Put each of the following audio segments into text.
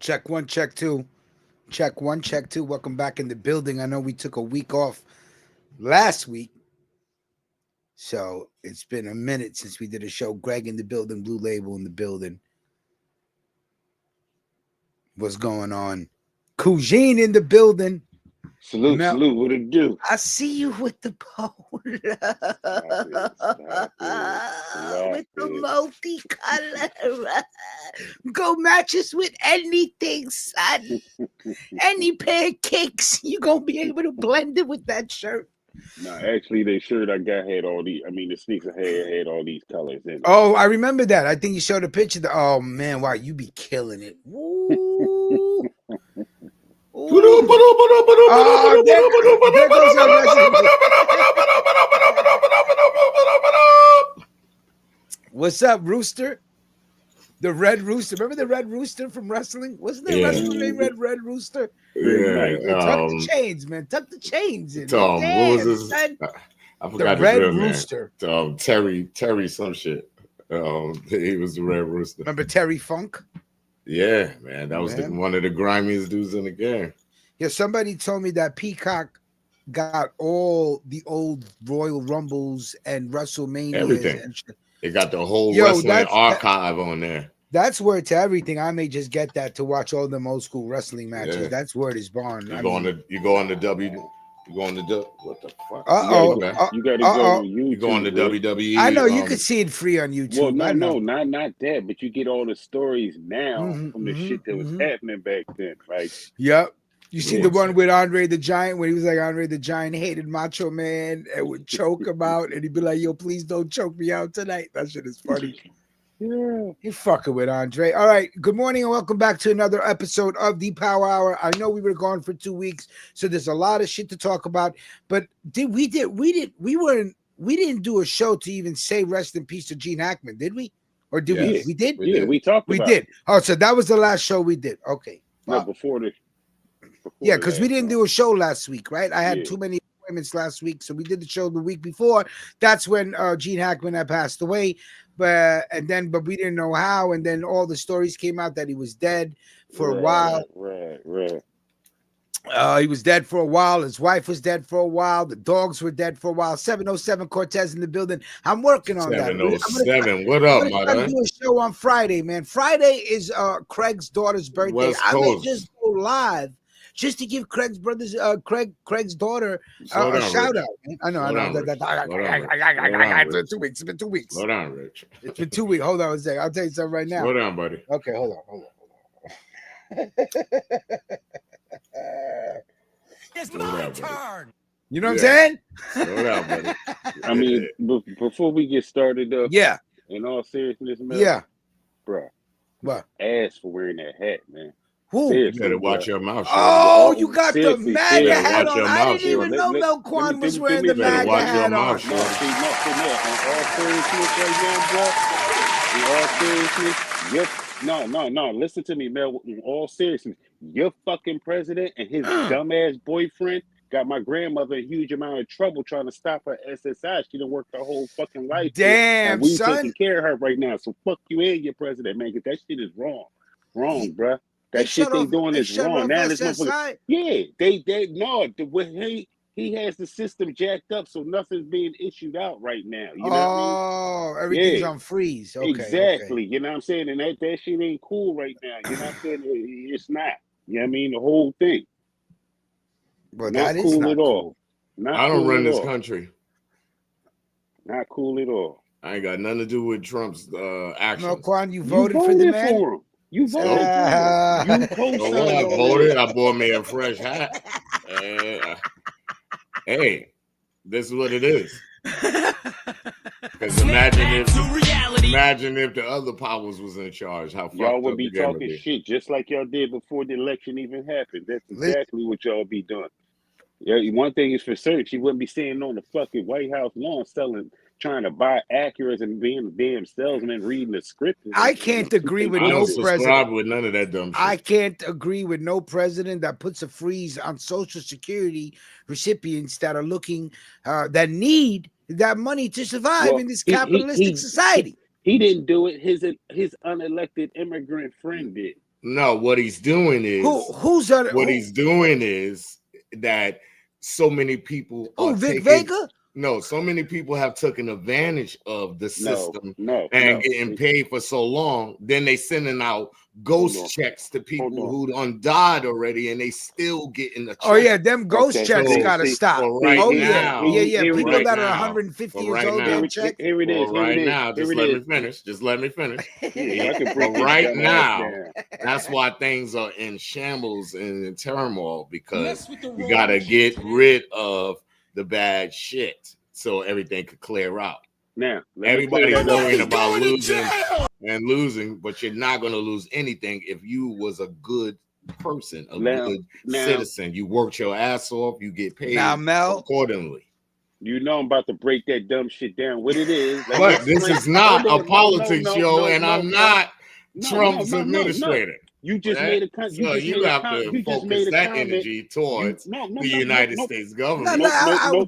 Check one, check two. Check one, check two. Welcome back in the building. I know we took a week off last week, so it's been a minute since we did a show. Greg in the building, Blue Label in the building. What's going on? Cousine in the building. Salute, Mel, salute, what it do? I see you with the polo. With the multicolor. Go matches with anything, son. Any pancakes, you gonna be able to blend it with that shirt. No, actually, the shirt I got had all these. I mean, the sneakers had all these colors in it. Oh, I remember that. I think you showed a picture. Oh man, wow, you be killing it. Ooh. Oh, there goes our resident. What's up, Rooster? The Red Rooster. Remember the Red Rooster from wrestling? Wasn't there a wrestler named Red Rooster? Yeah. Tuck the chains, man. Tuck the chains in. Tom, Damn, what was his? son. I forgot The Red his real Rooster. name. Terry, some shit. He was the Red Rooster. Remember Terry Funk? Yeah, man, that was one of the grimiest dudes in the game. Yeah, somebody told me that Peacock got all the old Royal Rumbles and WrestleMania. Everything. And shit. It got the whole wrestling archive on there. That's word to everything. I may just get that to watch all them old school wrestling matches. Yeah. That's word is born. You go on the W. You go on the what the fuck? You gotta go on YouTube. You go on the WWE. I know you can see it free on YouTube. Well, no, not that. But you get all the stories now from the shit that was happening back then, right? Yep. You see the one with Andre the Giant when he was like Andre the Giant hated Macho Man and would choke him out, and he'd be like, "Yo, please don't choke me out tonight." That shit is funny. Yeah, you fucking with Andre. All right, good morning and welcome back to another episode of the Power Hour. I know we were gone for 2 weeks, so there's a lot of shit to talk about. But we didn't do a show to even say rest in peace to Gene Hackman, did we? Or did we? We did. We talked. We did. Oh, so that was the last show we did. Okay. No, before yeah, because we didn't do a show last week, right? I had too many appointments last week, so we did the show the week before. That's when Gene Hackman had passed away, but we didn't know how, and then all the stories came out that he was dead for a while. Right. He was dead for a while. His wife was dead for a while. The dogs were dead for a while. 707 Cortez in the building. I'm working on 707. What up, my guy? Do a show on Friday, man. Friday is Craig's daughter's birthday. I may just go live just to give Craig's daughter a shout out. I know. It's been 2 weeks. It's been 2 weeks. Slow down, Rich. It's been 2 weeks. Hold on a second. I'll tell you something right now. Slow down, buddy. Okay, hold on. It's my turn. You know what I'm saying? Slow down, buddy. I mean, before we get started up, in all seriousness, man, bro, what? Ass for wearing that hat, man. Who? You better watch your mouth. Oh, you got the MAGA hat on. I didn't even know Melquan was wearing the MAGA hat on. In all seriousness, no. Listen to me, Mel. In all seriousness, your fucking president and his dumbass boyfriend got my grandmother a huge amount of trouble trying to stop her SSI. She done worked her whole fucking life. Damn, and we son. taking care of her right now. So fuck you and your president, man. Cause that shit is wrong, bruh. That shit they doing is wrong. Now this motherfucker, he has the system jacked up, so nothing's being issued out right now. You know what I mean? Everything's on freeze. Okay, exactly. Okay. You know what I'm saying? And that shit ain't cool right now. You know what I'm saying? It's not. You know what I mean? The whole thing. Well, not that cool is not at all. Not I don't cool run this all. country. Not cool at all. I ain't got nothing to do with Trump's actions. Melquan, you voted for the man? For him. You voted for him. You I voted. I bought me a fresh hat. Hey, this is what it is. Because imagine if the other powers was in charge. How y'all would be talking shit just like y'all did before the election even happened. That's exactly what y'all be doing. Yeah, one thing is for certain, she wouldn't be sitting on the fucking White House lawn trying to buy Acuras and being the damn salesman reading the script. I can't agree with no president. With none of that dumb shit. I can't agree with no president that puts a freeze on Social Security recipients that are looking, that need that money to survive in this capitalistic society. He didn't do it. His unelected immigrant friend did. No, what he's doing is Who's on what he's doing is that so many people are Vic taking, Vega? No, so many people have taken advantage of the system and getting paid for so long. Then they sending out ghost checks to people who done died already, and they still getting a check. Oh yeah, them ghost checks gotta stop. Right oh now, yeah. People right that are now, 150 years right old now, get check. Here it is. Right now, just let me finish. Just let me finish. Yeah, I can break But this right dumb now, ass down. that's why things are in shambles and in turmoil, because you gotta get rid of the bad shit so everything could clear out. Now, everybody's worrying about losing, but you're not going to lose anything if you was a good person, a good citizen. You worked your ass off, you get paid accordingly. You know I'm about to break that dumb shit down. What it is? But this is not a politics show, and I'm not Trump's administrator. You just made a comment. You have to focus that energy towards the United States government.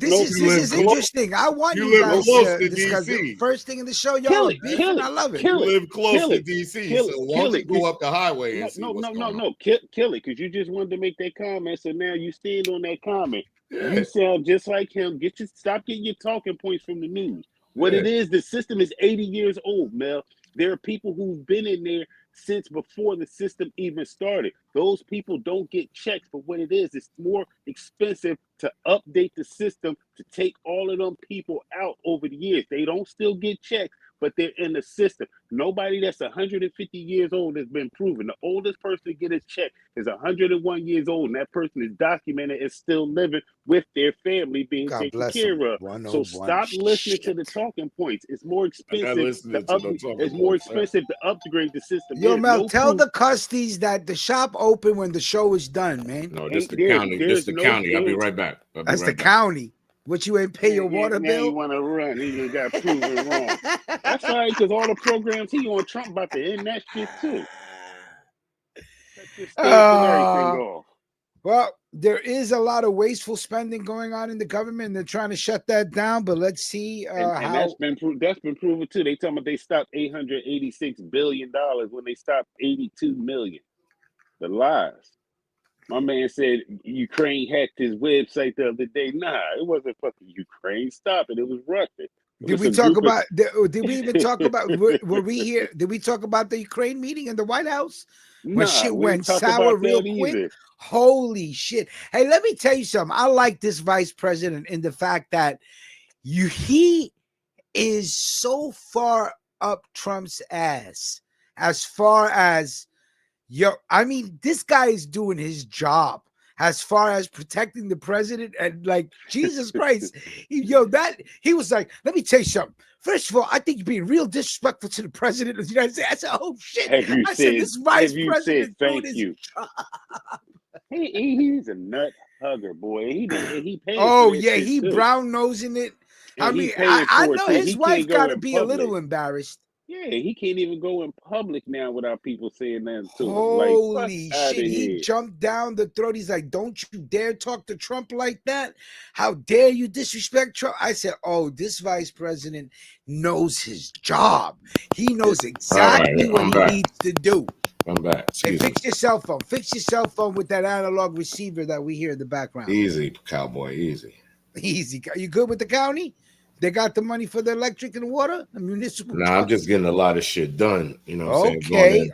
This is interesting. I want you guys to discuss the first thing in the show. Y'all beefing. I love it. You live close to DC, so why don't you go up the highway and see what's going on? Kill it, because you just wanted to make that comment, so now you stand on that comment. Yeah. You sound just like him. Stop getting your talking points from the news. What it is, the system is 80 years old, Mel. There are people who've been in there since before the system even started. Those people don't get checks for what it is. It's more expensive to update the system, to take all of them people out over the years. They don't still get checks, but they're in the system. Nobody that's 150 years old has been proven. The oldest person to get a check is 101 years old, and that person is documented and still living with their family being taken care of. So stop listening to the talking points. It's more expensive to upgrade the system. Yo, Mel, tell the Custies that the shop open when the show is done, man. No, just the county. Just the county. I'll be right back. That's the county. What, you ain't pay your water bill? You want to run. He got proven wrong. That's all right, because all the programs he on, Trump about to end that shit too. Well, there is a lot of wasteful spending going on in the government. They're trying to shut that down, but let's see how that's been proven too. They talking about they stopped $886 billion when they stopped 82 million. The lies. My man said Ukraine hacked his website the other day. Nah, it wasn't fucking Ukraine. Stop it. It was Russia. Did we talk about? Did we even talk about? Were we here? Did we talk about the Ukraine meeting in the White House when shit went sour real quick? Holy shit! Hey, let me tell you something. I like this vice president in the fact that he is so far up Trump's ass as far as. I mean, this guy is doing his job as far as protecting the president, and like, Jesus Christ, he was like, let me tell you something. First of all, I think you're being real disrespectful to the president of the United States. I said, oh shit. I said, this vice president thank you. He's a nut hugger, boy. He paid. Oh yeah, he brown nosing it. I mean, I know his wife got to be a little embarrassed. Yeah, he can't even go in public now without people saying that to him. Holy shit, he jumped down the throat. He's like, don't you dare talk to Trump like that. How dare you disrespect Trump? I said, oh, this vice president knows his job. He knows exactly what he needs to do. I'm back. Hey, fix your cell phone. Fix your cell phone with that analog receiver that we hear in the background. Easy, cowboy, easy. Easy. Are you good with the county? They got the money for the electric and water, the municipal. I'm just getting a lot of shit done. You know what I'm saying?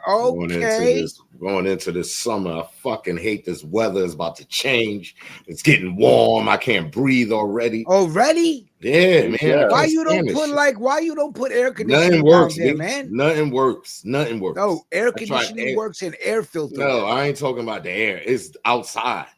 Going into this summer. I fucking hate this weather. It's about to change. It's getting warm. I can't breathe already. Already? Yeah, man. Why you don't put air conditioning down there, man? Nothing works. No, air conditioning works and air filter. No, I ain't talking about the air. It's outside.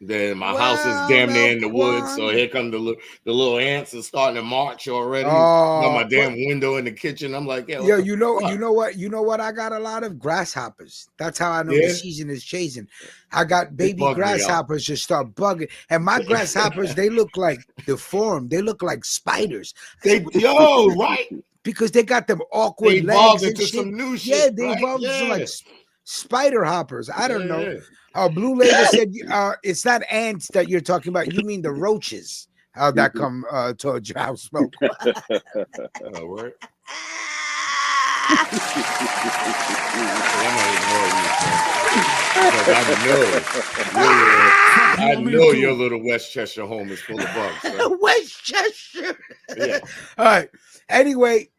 Then my house is damn near in the woods, so here come the little ants are starting to march already. Got my damn window in the kitchen. I'm like, yo, you know what? I got a lot of grasshoppers. That's how I know the season is chasing. I got baby grasshoppers just start bugging, and my grasshoppers they look like deformed. They look like spiders. Right? Because they got them awkward legs and shit. Some new shit. Yeah, they evolved into like spider hoppers. I don't know. Blue Label said it's not ants that you're talking about. You mean the roaches. How'd that come towards your house smoke? I know your little Westchester home is full of bugs. So. Westchester. Yeah. All right. Anyway,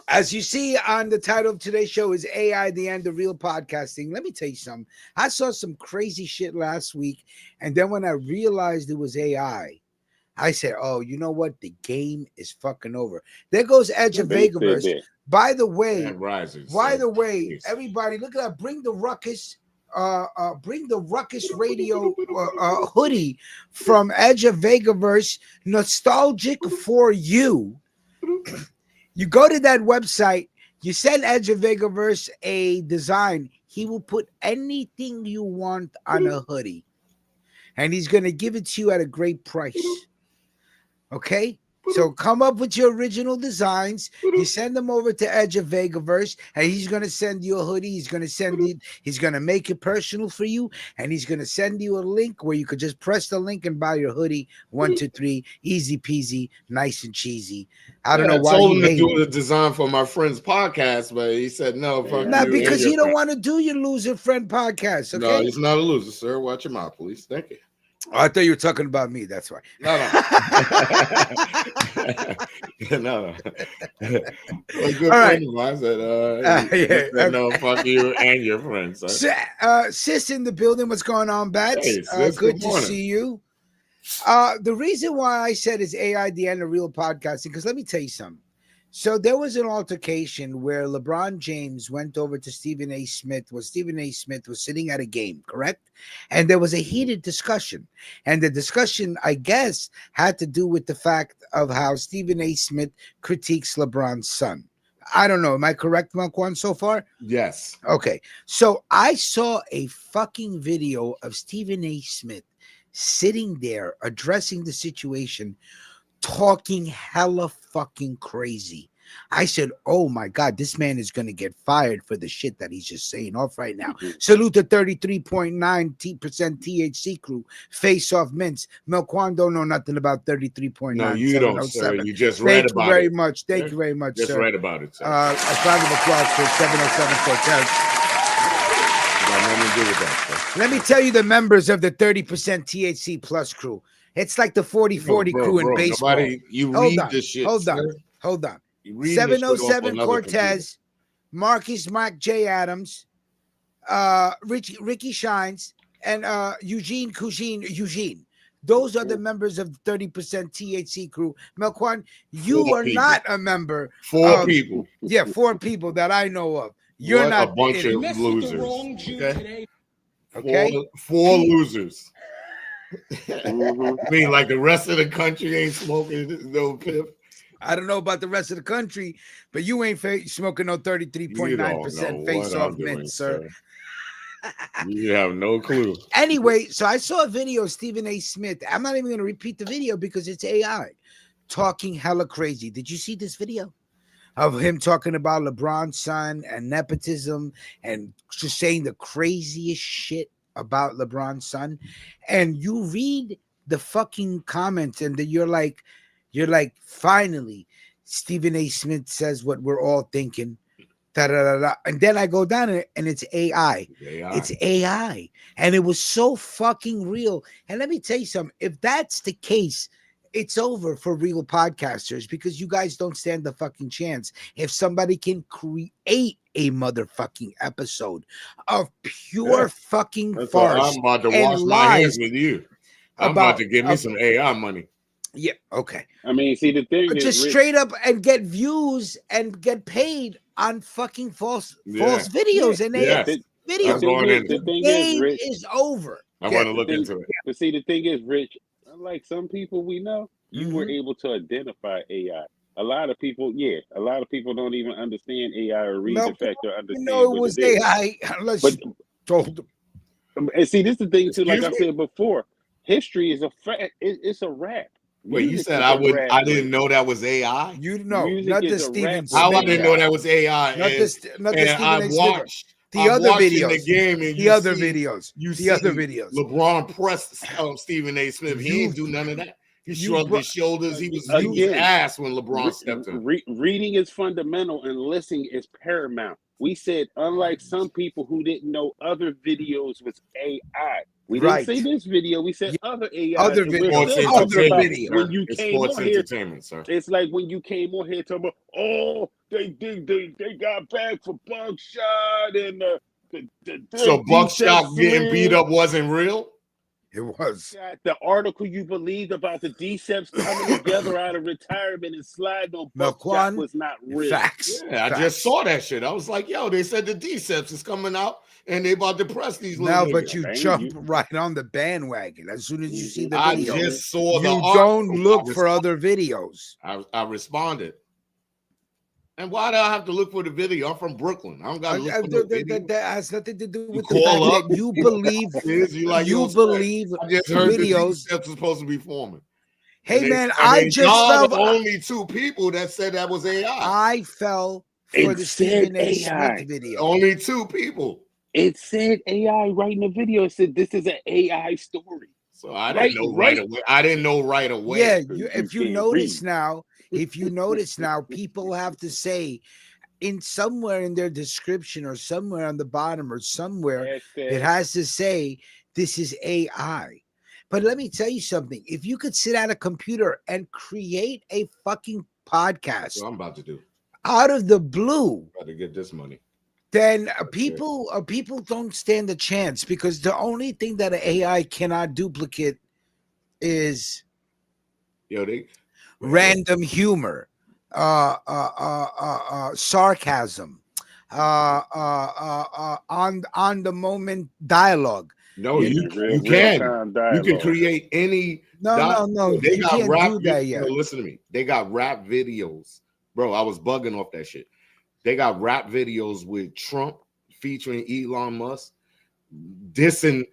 as you see on the title of today's show is AI, the end of real podcasting. Let me tell you something. I saw some crazy shit last week. And then when I realized it was AI, I said, oh, you know what? The game is fucking over. There goes Edge of Vegaverse. By the way, everybody, look at that. Bring the Ruckus Radio hoodie from Edge of Vegaverse, nostalgic for you. You go to that website, you send Edge of Vegaverse a design. He will put anything you want on a hoodie, and he's going to give it to you at a great price. Okay? So come up with your original designs. You send them over to Edge of Vegaverse, and he's going to send you a hoodie. He's going to make it personal for you, and he's going to send you a link where you could just press the link and buy your hoodie. 1, 2, 3, easy peasy, nice and cheesy. I don't know why. I told him to do the design for my friend's podcast, but he said no. Because he don't want to do your loser friend podcast. Okay? No, he's not a loser, sir. Watch your mouth, please. Thank you. Oh, I thought you were talking about me. That's why. No. A good friend of mine said, no, fuck you and your friends. Sis in the building. What's going on, Bats? Hey, sis, good to see you. The reason why I said is AI, the end of real podcasting, because let me tell you something. So there was an altercation where LeBron James went over to Stephen A. Smith. Stephen A. Smith was sitting at a game, correct? And there was a heated discussion. And the discussion, I guess, had to do with the fact of how Stephen A. Smith critiques LeBron's son. I don't know. Am I correct, Malquan, so far? Yes. Okay. So I saw a fucking video of Stephen A. Smith sitting there addressing the situation, talking hella fucking crazy. I said, oh my God, this man is going to get fired for the shit that he's just saying off right now. Salute to 33.9% THC crew, Face Off Mints. Melquan don't know nothing about 33.9. No, you don't, sir. You just read about it. Thank you very much. Thank you very much, just sir. Just read about it, sir. A round of applause for 707 Cortez. Let me tell you the members of the 30% THC plus crew. It's like the 40-40 crew in baseball. Hold on. 707 Cortez, Marcus Mac J. Adams, Ricky Shines, and Eugene Cushing. Those are the members of the 30% THC crew. Melquan, you are not a member. 4 people. Yeah, 4 people that I know of. You're not a bunch of losers. Okay. 4 losers. I mean, like the rest of the country ain't smoking no pip. I don't know about the rest of the country, but you ain't smoking no 33.9% Face Off Mint, sir. You have no clue. Anyway, so I saw a video of Stephen A. Smith. I'm not even going to repeat the video because it's AI talking hella crazy. Did you see this video of him talking about LeBron's son and nepotism and just saying the craziest shit about LeBron's son? And you read the fucking comments and you're like, finally, Stephen A. Smith says what we're all thinking. Da, da, da, da. And then I go down and it's AI. It's AI. And it was so fucking real. And let me tell you something. If that's the case, it's over for real podcasters because you guys don't stand the fucking chance. If somebody can create a motherfucking episode of pure fucking farce, I'm about to wash my hands with you. I'm about to give me some AI money. Yeah, okay. I mean, see, the thing is just straight up and get views and get paid on fucking false videos and videos. The thing is, Rich, is over. I want to look into it. But see, the thing is, Rich, like some people we know, you were able to identify AI. A lot of people don't even understand AI or read the fact or understand. No, it was AI unless you told them. And see, this is the thing too. Like I said before, history is a fact. It's a rap. Wait, you said I didn't know that was AI? You know, not the Steven Smith. How I didn't know that was AI? Not the Steven I watched the other videos. The game and the other videos. LeBron pressed Stephen A. Smith. He didn't do none of that. He shrugged his shoulders. He was ass when LeBron stepped in. Reading is fundamental and listening is paramount. We said, unlike some people who didn't know other videos was AI. We Right. didn't say this video. We said other AI. Other And we're videos. still Other talking about video. when you It's came sports on here. entertainment, sir. It's like when you came on here talking about, oh, they got back for Buckshot and so Buckshot getting beat up wasn't real. It was. The article you believed about the Deceps coming together out of retirement and sliding on Buckshot was not real. Facts. Yeah, I just saw that shit. I was like, yo, they said the Deceps is coming out and they about to press these little now, but niggas. you jump right on the bandwagon as soon as you see the video. I just saw the You don't look for other videos. I responded. And why do I have to look for the video? I'm from Brooklyn. I don't got to look for the video. That has nothing to do with the fact that you believe. You believe I just heard videos. The Deceps was supposed to be forming. Hey, man, I just felt only two people that said that was AI. I fell for the Stephen A. Smith video. Only two people. It said AI right in the video. It said this is an AI story. So I didn't know right away. I didn't know right away. Yeah, if you notice now, people have to say in somewhere in their description or somewhere on the bottom or somewhere, it has to say this is AI. But let me tell you something. If you could sit at a computer and create a fucking podcast, that's what I'm about to do out of the blue, about to get this money, then people don't stand a chance, because the only thing that an AI cannot duplicate is random humor, sarcasm, on the moment dialogue. No, you can. You can create any. No. They you got can't rap. do that yet. Listen to me. They got rap videos, bro. I was bugging off that shit. They got rap videos with Trump featuring Elon Musk, dissing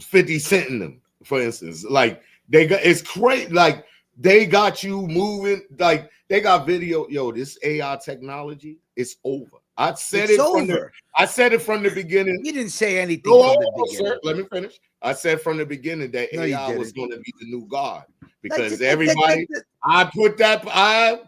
50 Cent in them, for instance. Like it's crazy. Like they got you moving. Like they got video. Yo, this AI technology is over. I said it from the beginning. You didn't say anything from the beginning. Sir, let me finish. I said from the beginning that AI was going to be the new God, because everybody. I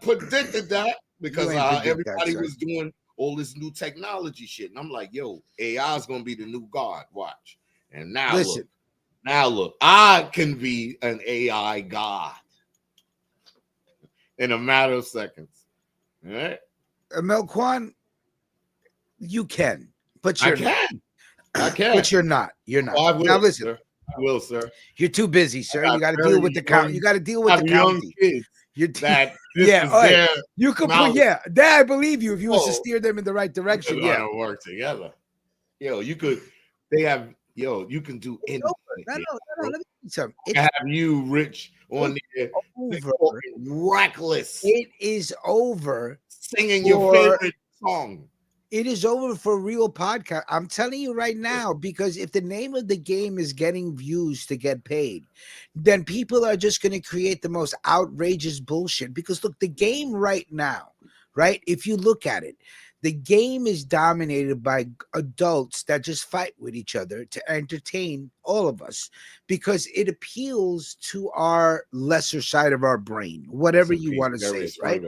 predicted that because everybody was doing all this new technology shit, and I'm like, yo, AI is going to be the new God. Watch, and now look, I can be an AI God in a matter of seconds. All right, Melquan. You can, but you're I can, but you're not. You're not. Oh, now listen, sir. I will, sir. You're too busy, sir. You got to deal with the county. You got to deal with the county. Kids you're you could put that I believe you if you was to steer them in the right direction. Yeah, work together. Yo, you could. They have. Yo, you can do anything. No. Let me tell you something. Have you rich on there? Reckless. It is over. Singing your favorite song. It is over for real podcast. I'm telling you right now, because if the name of the game is getting views to get paid, then people are just going to create the most outrageous bullshit. Because look, the game right now, right? If you look at it, the game is dominated by adults that just fight with each other to entertain all of us, because it appeals to our lesser side of our brain, whatever you want to say, right?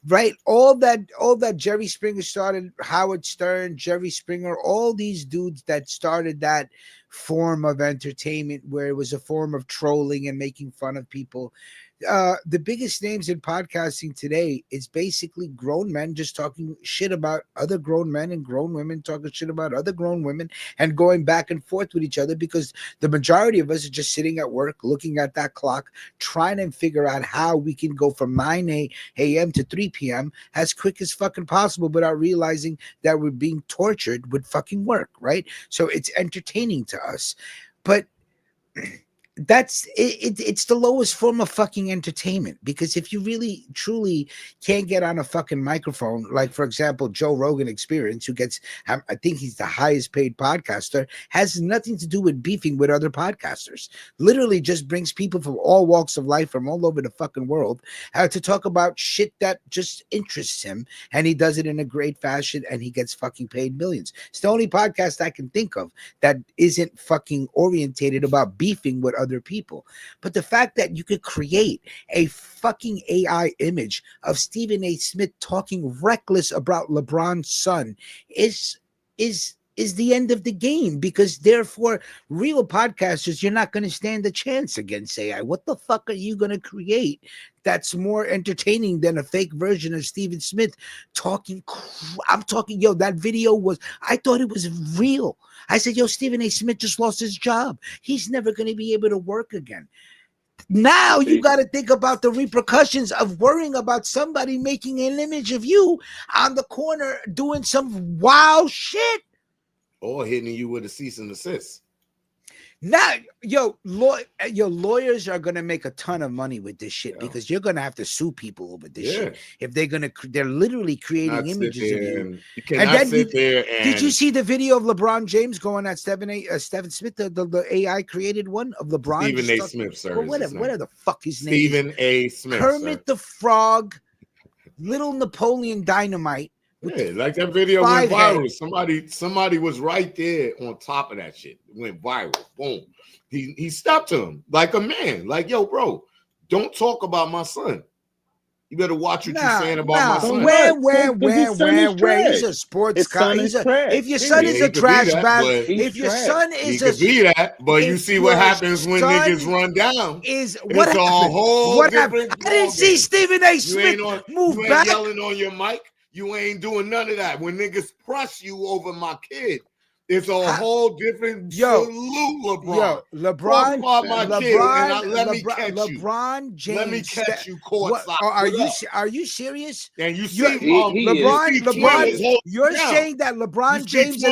Right, all that Jerry Springer started, Howard Stern, Jerry Springer, all these dudes that started that form of entertainment where it was a form of trolling and making fun of people. The biggest names in podcasting today is basically grown men just talking shit about other grown men, and grown women talking shit about other grown women, and going back and forth with each other, because the majority of us are just sitting at work looking at that clock, trying to figure out how we can go from 9 a.m. to 3 p.m. as quick as fucking possible without realizing that we're being tortured with fucking work, right? So it's entertaining to us. But that's it's the lowest form of fucking entertainment, because if you really truly can't get on a fucking microphone, like for example Joe Rogan Experience, who gets, I think he's the highest paid podcaster, has nothing to do with beefing with other podcasters, literally just brings people from all walks of life from all over the fucking world to talk about shit that just interests him, and he does it in a great fashion, and he gets fucking paid millions. It's the only podcast I can think of that isn't fucking orientated about beefing with other people. But the fact that you could create a fucking AI image of Stephen A. Smith talking reckless about LeBron's son is the end of the game, because therefore real podcasters, you're not going to stand a chance against AI. What the fuck are you going to create that's more entertaining than a fake version of Stephen Smith talking? I'm talking, yo, that video was, I thought it was real. I said, yo, Stephen A. Smith just lost his job. He's never going to be able to work again. Now you got to think about the repercussions of worrying about somebody making an image of you on the corner doing some wild shit. Or hitting you with a cease and desist. Now, your lawyers are gonna make a ton of money with this shit, because you're gonna have to sue people over this shit. If they're literally creating images of you. And then did you see the video of LeBron James going at Stephen Smith, the AI created one of LeBron? Stephen A. Smith, sir. Well, whatever the fuck his name Stephen A. Smith. Kermit the Frog, Little Napoleon Dynamite. Yeah, like that video went viral. Somebody was right there on top of that shit. It went viral. Boom. He stopped him like a man. Like, yo, bro, don't talk about my son. You better watch what you're saying about my son. Where? He's a sports guy. If your son is a trash bag, if your son is a be that, but you see what happens when niggas run down. It's a whole different. I didn't see Stephen A. Smith move back. Yelling on your mic. You ain't doing none of that. When niggas press you over my kid, it's a whole different salute, LeBron. LeBron James. Let me catch you courtside. Are you serious? And you see LeBron. You're saying that LeBron James is.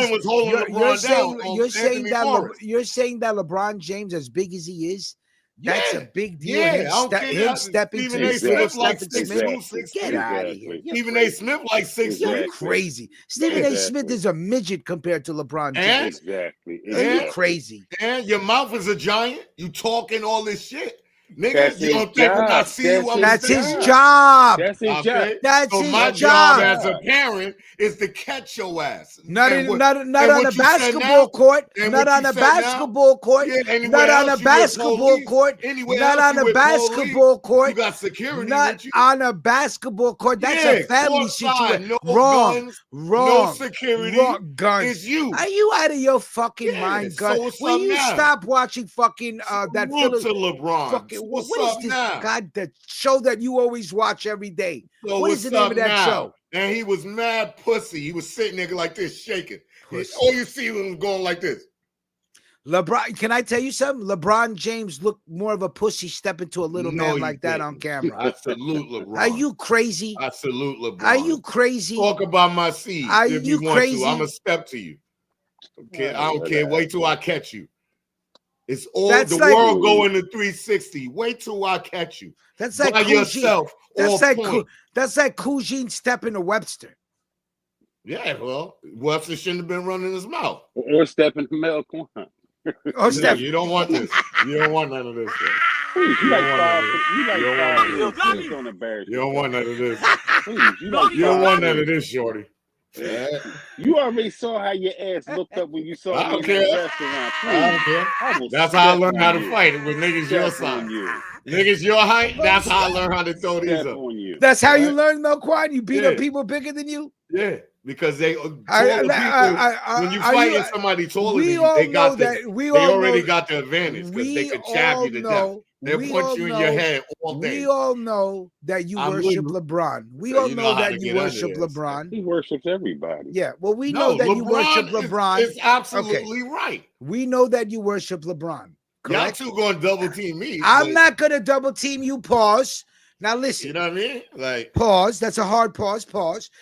You're saying that LeBron James, as big as he is, that's a big deal. Him stepping to A. Smith like 6'2". Get out of here. Stephen A. Smith like 6'3". You're crazy. Stephen A. Smith is a midget compared to LeBron James. Exactly. You're crazy. And your mouth is a giant. You talking all this shit. Nigga, you don't think when I see you, that's his job. That's his job. That's so his my job as a parent is to catch your ass. Not on a basketball court. Not on a basketball court. Not on a basketball court. Not on a basketball court. You got security. Not on a basketball court. That's a family situation. Wrong. No security. Wrong. Guns. It's you. Are you out of your fucking mind, Gun? Will you stop watching fucking that film to LeBron? What is this? God, the show that you always watch every day. So what is the name of that show? And he was mad pussy. He was sitting there like this, shaking. All you see was going like this. LeBron, can I tell you something? LeBron James looked more of a pussy stepping to a little man like that on camera. I salute LeBron. Are you crazy? I salute LeBron. Are you crazy? Talk about my seed. Are if you want crazy? to. I'm going to step to you. Okay, I don't care. Wait till I catch you. It's all that's the like, world going to 360. Wait till I catch you. That's like by yourself. That's like Cougine stepping to Webster. Yeah, well, Webster shouldn't have been running his mouth. Or stepping to Mel Quan. You don't want this. You don't want none of this. You don't want none of this. You don't want none of this, shorty. Yeah. You already saw how your ass looked up when you saw me in the restaurant. I don't care. That's how I learned how to fight with niggas your size. Niggas your height, that's how I learned how to throw these up. That's how you learn, Melquan? You beat up people bigger than you? Yeah. Because they when you fighting somebody taller than you, they already got the advantage because they could chop you to death. They'll punch you in your head all day. We all know that you worship LeBron. We all know that you worship LeBron. He worships everybody. Yeah, well, we know that you worship LeBron. It's absolutely right. We know that you worship LeBron. Y'all two going to double team me. I'm not going to double team you. Pause. Now listen. You know what I mean? Like pause. That's a hard pause.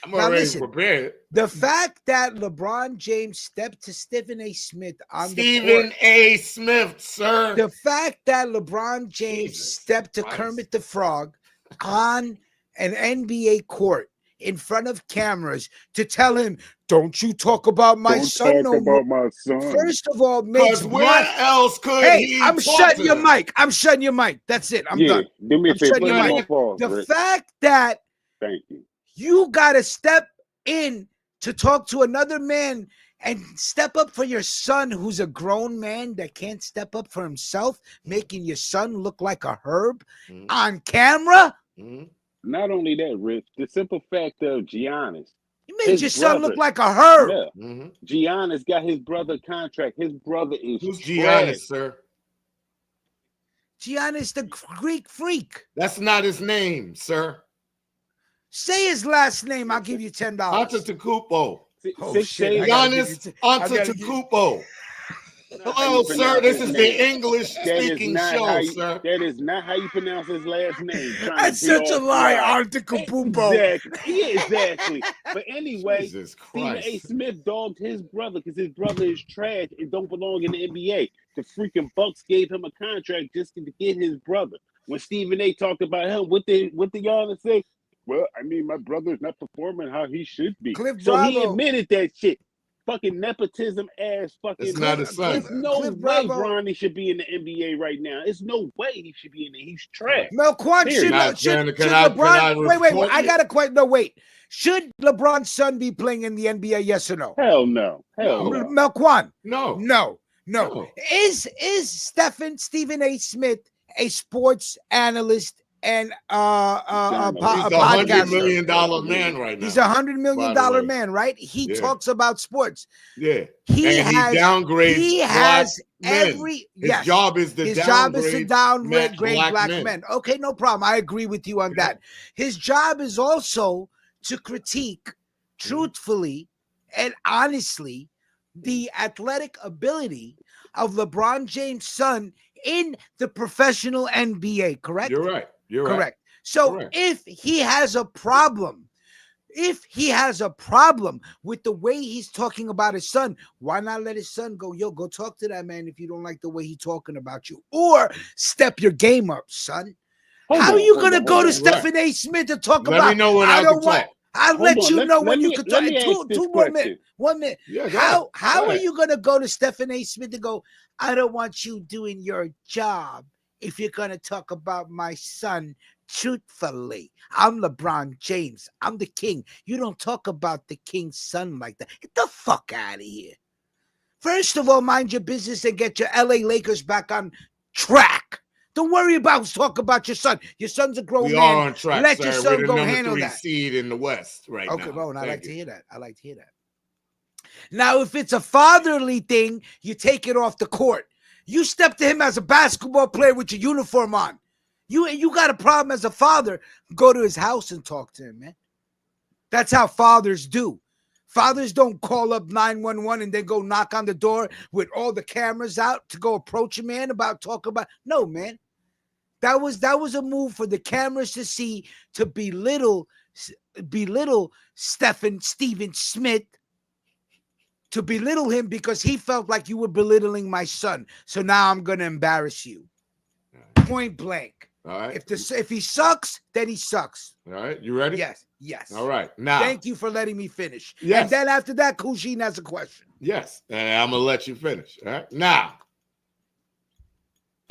I'm already prepared. The fact that LeBron James stepped to Stephen A. Smith on Stephen A. Smith, sir. The fact that LeBron James stepped to Kermit the Frog on an NBA court in front of cameras to tell him, "Don't you talk about my son no more." First of all, makes where else could he? I'm shutting your mic. I'm shutting your mic. That's it. I'm done. Do me a favor. The fact that thank you. You gotta step in to talk to another man and step up for your son who's a grown man that can't step up for himself, making your son look like a herb on camera? Not only that, Rich, the simple fact of Giannis. You made your son look like a herb. Yeah. Giannis got his brother contract. His brother is Who's Giannis, sir? Giannis the Greek freak. That's not his name, sir. Say his last name. I'll give you $10. Antetokounmpo. Oh, shit. Giannis Antetokounmpo. Hello, sir. This is the English-speaking show, sir. That is not how you pronounce his last name. That's such a lie, Antetokounmpo. Exactly. Yeah, exactly. But anyway, Stephen A. Smith dogged his brother because his brother is trash and don't belong in the NBA. The freaking Bucks gave him a contract just to get his brother. When Stephen A. talked about him, what did y'all say? Well, I mean, my brother's not performing how he should be. So he admitted that shit. Fucking nepotism ass fucking. It's not his son. There's no way Bronny should be in the NBA right now. It's no way he should be in there. He's trash. Melquan should LeBron. Wait. I got to quite no. Wait. Should LeBron's son be playing in the NBA? Yes or no? Hell no. Hell no. Melquan. No. Is Stephen A. Smith a sports analyst and he's a $100 million man right now. He's $100 million man, right? He talks about sports. Yeah. He downgrades. He has every his job is to downgrade black men. Okay, no problem. I agree with you on that. His job is also to critique truthfully and honestly the athletic ability of LeBron James' son in the professional NBA, correct? You're right. Correct. So if he has a problem with the way he's talking about his son, why not let his son go? Yo, go talk to that man if you don't like the way he's talking about you, or step your game up, son. How are you gonna go to Stephen A. Smith to talk about? Let me know when I can talk. I'll let you know when you can talk. 2 more minutes. 1 minute. Yeah, how are you gonna go to Stephen A. Smith and go, I don't want you doing your job if you're gonna talk about my son truthfully? I'm LeBron James. I'm the king. You don't talk about the king's son like that. Get the fuck out of here. First of all, mind your business and get your LA Lakers back on track. Don't worry about talk about your son. Your son's a grown man. We are on track, Let sir. your son go We're the handle #3 that. seed in the West right now. Okay, Ron, I like to hear that. Now, if it's a fatherly thing, you take it off the court. You step to him as a basketball player with your uniform on. You got a problem as a father, go to his house and talk to him, man. That's how fathers do. Fathers don't call up 911 and then go knock on the door with all the cameras out to go approach a man about talking about. No, man. That was a move for the cameras to see, to belittle Stephen Smith, to belittle him because he felt like you were belittling my son. So now I'm going to embarrass you. Point blank. All right. If he sucks, then he sucks. All right. You ready? Yes. All right. Now. Thank you for letting me finish. Yes. And then after that, Kujin has a question. Yes. And I'm going to let you finish. All right. Now,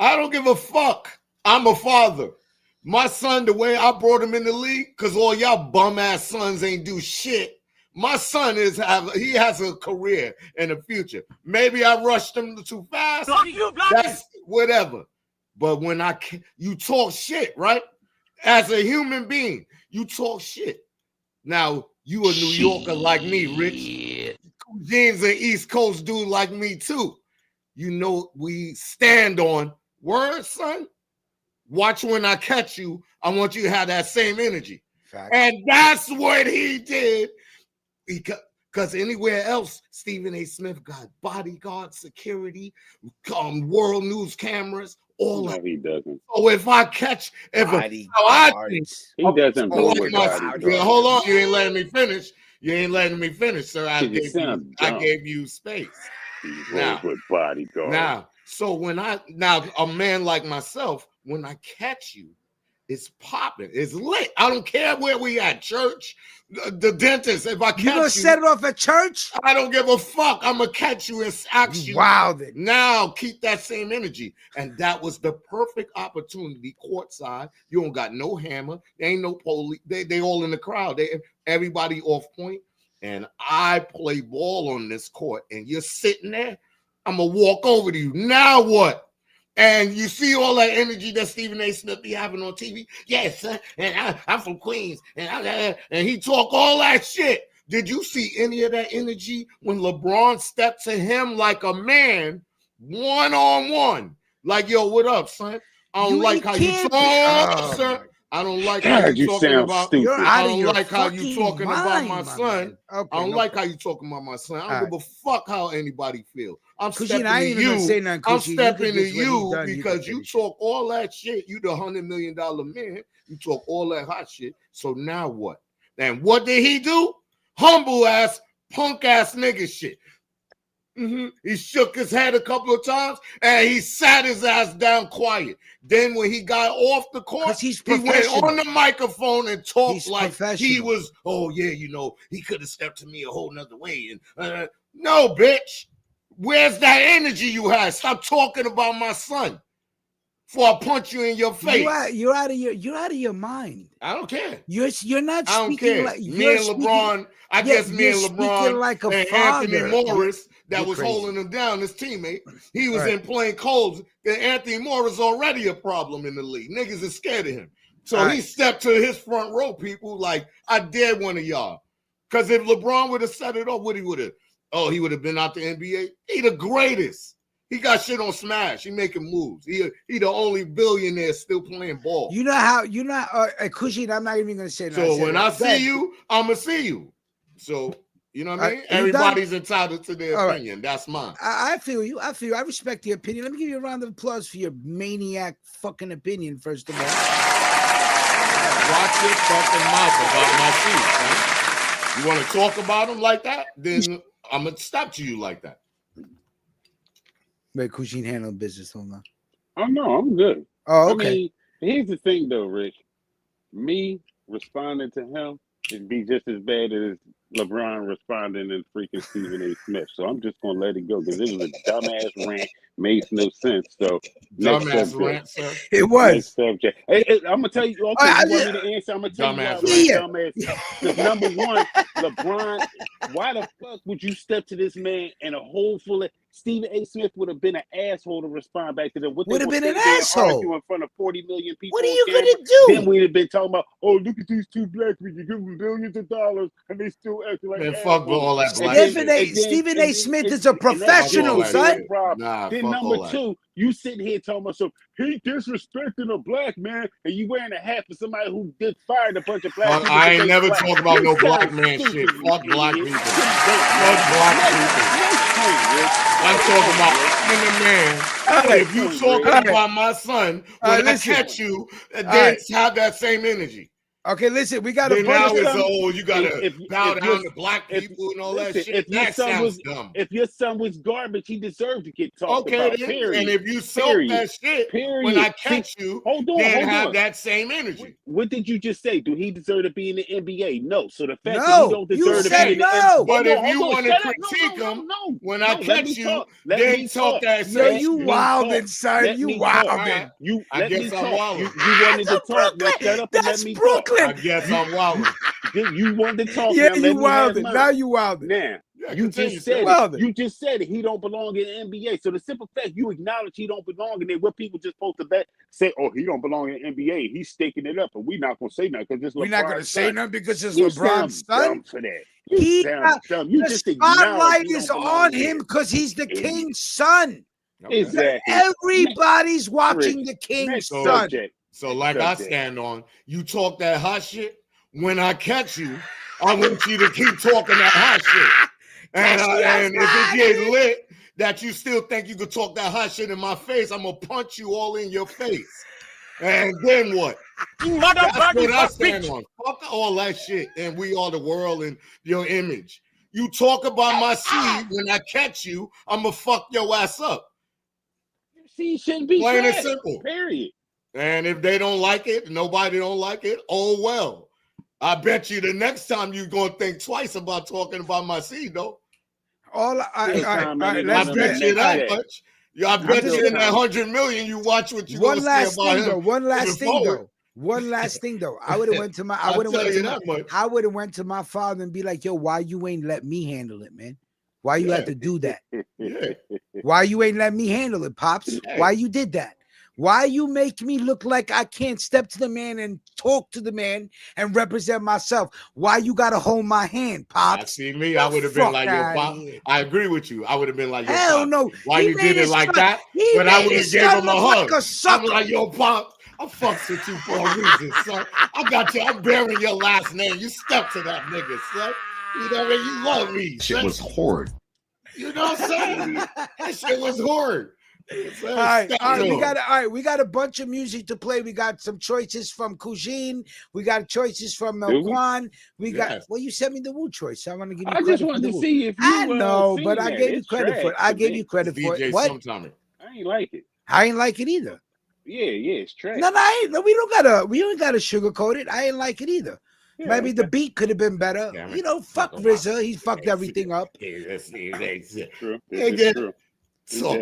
I don't give a fuck. I'm a father. My son, the way I brought him in the league, because all y'all bum-ass sons ain't do shit. My son has a career in the future. Maybe I rushed him too fast. That's whatever. But when you talk shit, right? As a human being, you talk shit. Now, you a New Yorker like me, Rich. James an East Coast dude like me, too. You know, we stand on word, son. Watch when I catch you. I want you to have that same energy. Fact. And that's what he did. Because anywhere else, Stephen A. Smith got bodyguard security, world news cameras, all that. He doesn't. So if I catch, he doesn't. Hold on, you ain't letting me finish. Sir. I gave you space. Now, so a man like myself, when I catch you, it's popping. It's lit. I don't care where we at, church, the dentist. If I catch you, gonna set it off at church? I don't give a fuck. I'm gonna catch you and ask you. Wow. Then. Now keep that same energy, and that was the perfect opportunity. Courtside, you don't got no hammer. There ain't no police. They all in the crowd. Everybody off point. and I play ball on this court and you're sitting there, I'm going to walk over to you. Now what? And you see all that energy that Stephen A. Smith be having on TV? Yes, and I'm from Queens, and he talk all that shit. Did you see any of that energy when LeBron stepped to him like a man, one-on-one? Like, yo, what up, son? I don't like how you talk, sir. I don't like how you talking about. I don't like how you talking about my son. I don't like how you talking about my son. I don't give a fuck how anybody feel. I'm stepping to you. I'm stepping to you because you talk all that shit. You the $100 million man. You talk all that hot shit. So now what? And what did he do? Humble ass, punk ass nigga shit. He shook his head a couple of times and he sat his ass down quiet. Then when he got off the court, he went on the microphone and talked like he was, oh yeah, you know, he could have stepped to me a whole nother way. And no, bitch, where's that energy you had? Stop talking about my son before I punch you in your face. You're out of your mind. I don't care. You're not. I don't care. Me and LeBron. I guess me and LeBron like and Anthony Morris that was holding him down, his teammate. He was in plain clothes. And Anthony Morris already a problem in the league. Niggas is scared of him. So he stepped to his front row people like, I dare one of y'all. Because if LeBron would have set it up, what he would have? Oh, he would have been out the NBA. He the greatest. He got shit on Smash. He making moves. He the only billionaire still playing ball. You know how, Cushing, I'm not even going to say that. So when I see you, I'm going to see you. So, you know what I mean? Everybody's entitled to their opinion. That's mine. I feel you. I respect the opinion. Let me give you a round of applause for your maniac fucking opinion, first of all. Watch your fucking mouth about my seat, man. You want to talk about them like that? Then I'm going to stop to you like that. Wait, Cushing handling business. Hold on. Oh, no, I'm good. Oh, okay. I mean, here's the thing, though, Rich. Me responding to him it'd be just as bad as LeBron responding to freaking Stephen A. Smith. So I'm just gonna let it go because it was a dumbass rant, made no sense. So dumbass rant, sir. It was. Next subject. Hey, I'm gonna tell you. Okay, you want me to answer? I'm gonna tell you. Dumbass. Number one, LeBron. Why the fuck would you step to this man and a hole full of Stephen A. Smith would have been an asshole to respond back to them. Would have been an asshole in front of 40 million people. What are you gonna do? Then we'd have been talking about, oh, look at these two black people. You give them billions of dollars and they still acting like fuck all that black. Stephen A. Smith is a professional, son. Then number two, you sitting here talking about he disrespecting a black man, and you wearing a hat for somebody who did fired a bunch of black people. I ain't never talking about no black man shit. Fuck black people. Fuck black people. I'm talking about man. If you talking about my son, when I catch you, then have that same energy. Okay, listen, we got to. Now it's you got to bow down to black people and all that shit. That sounds dumb. If your son was garbage, he deserved to get talked about. Period. And if you soak that shit, when I catch you, then have that same energy. What did you just say? Do he deserve to be in the NBA? No. So the fact that he don't deserve to be in the NBA. But if you want to critique him, when I catch you, then talk that shit. No, you wildin', son. You wildin'. I guess I'm wildin'. You wanted to talk. Now shut up and let me talk. I guess I'm wildin'. You wanted to talk. Yeah, you wildin'. Now you wildin'. Now. You just said it. You just said it. He don't belong in the NBA. So the simple fact you acknowledge he don't belong in there, what people just supposed to say, oh, he don't belong in the NBA. He's staking it up, and we're not gonna say nothing because it's LeBron's son. We're not gonna say nothing because it's LeBron's son. For that. The spotlight is on him because he's the king's son. Exactly. Everybody's watching the king's son. So like I stand on, you talk that hot shit. When I catch you, I want you to keep talking that hot shit. And if it get lit that you still think you could talk that hot shit in my face, I'm gonna punch you all in your face. And then what? That's what I stand on. Fuck all that shit. And we are the world and your image. You talk about my seed, when I catch you, I'm gonna fuck your ass up. See, shouldn't be plain and simple. Period. And if they don't like it, nobody don't like it, oh well. I bet you the next time you're gonna think twice about talking about my seed, though. I bet you that much. I bet you in that 100 million, you watch what you gonna say about him. One last thing, though. One last thing though, I would have went to my father and be like, yo, why you ain't let me handle it, man? Why you had to do that? Yeah. Why you ain't let me handle it, Pops? Why you did that? Why you make me look like I can't step to the man and talk to the man and represent myself? Why you gotta hold my hand, Pops? See me, I would have been like your Pop. I agree with you. I would have been like your Hell Pop. no. Why you did it like that? But I would have gave him a hug. I'm like, yo, Pop, I fucks with you for a reason, son. I got you. I'm bearing your last name. You stuck to that nigga, son. You know what I mean? You love me. Shit was horrid. You know what I'm saying? That shit was horrid. All right, we got a bunch of music to play. We got some choices from Kujin. We got choices from Melquan. We got you sent me the Wu choice. I want to give you. I just wanted to see if you. I know, but I gave you credit for it. I gave you credit for it. What? I ain't like it. I ain't like it either. Yeah, it's trash. No, we don't gotta sugarcoat it. I ain't like it either. Yeah, maybe the beat could have been better. You know, fuck RZA. He fucked everything up. That's true. You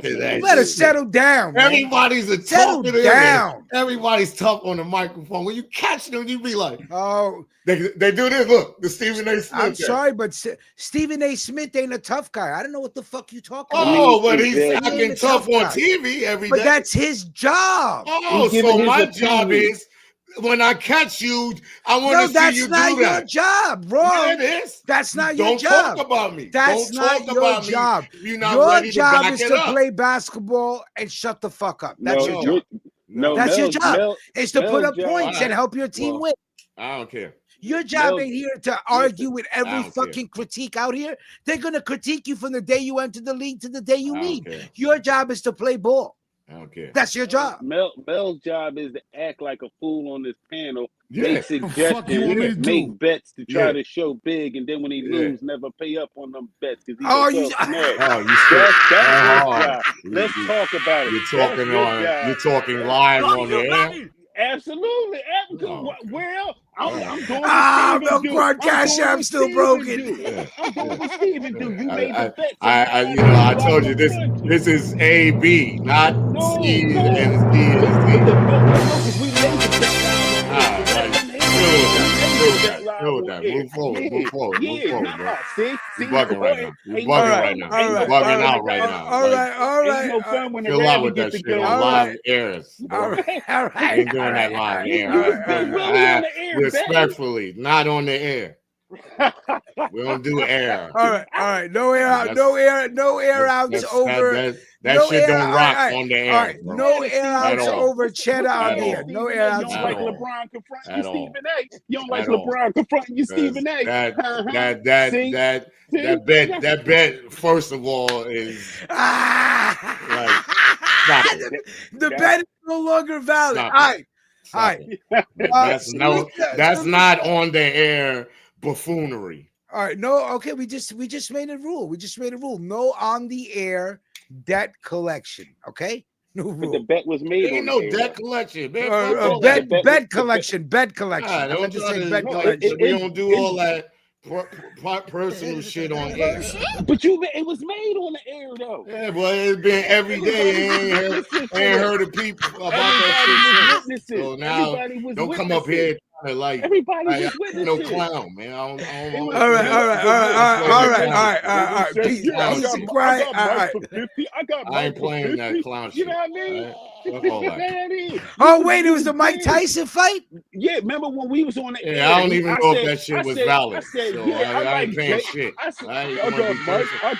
better settle down. Everybody's a settle down. Everybody's tough on the microphone. When you catch them, you be like, "Oh, they do this." Look, the Stephen A. Smith. I'm sorry, but Stephen A. Smith ain't a tough guy. I don't know what the fuck you talking about. Oh, but he's acting tough on TV every day. But that's his job. Oh, so my job is. When I catch you, I want to see you do that. That's not your job, bro. Yeah, it is. That's not your job. Don't talk about me. That's not your job. Your job is to play basketball and shut the fuck up. That's your job. That's your job. It's to put up points and help your team win. I don't care. Your job ain't here to argue with every fucking critique out here. They're going to critique you from the day you enter the league to the day you leave. Your job is to play ball. I don't care. That's your job. Mel's job is to act like a fool on this panel, make suggestions, make bets to try to show big, and then when he lose, never pay up on them bets because he's Let's talk about it. You're talking live on the air. Absolutely. Well, I'm going Melquan Cash App still broken. I'm going with Steven. You made the bet. I told you this is A B, not C and C. Move forward. You're bugging right now. You're bugging out right now. All right. No fun when chill out with that shit on live airs. All right. Ain't doing that live air. Respectfully, not on the air. We don't do air. All right. No air out. No air outs over. That shit don't rock on the air. All right. No air outs over cheddar on the air. No air outs. You don't like LeBron confronting you, Stephen A. You don't like LeBron confronting you, Stephen A. That bet, first of all, is the bet is no longer valid. All right. That's not on the air buffoonery. All right. No. Okay. We just made a rule. No on the air debt collection. Okay. No rule. But the bet was made. Ain't no debt collection, man. Bet collection. Bet collection. I meant to say bet collection. We don't do all that personal shit on air. But it was made on the air though. Yeah, but it's been every day. Ain't heard of people about that shit. So now don't come up here. Like everybody was witnessing. No clown, man. I don't all right. Peace and quiet. All right. I ain't playing that clown shit. You know what I mean? Oh wait, it was the Mike Tyson fight. Yeah, remember when we was on the air? Yeah, I don't even know if that shit was valid. I ain't paying shit. I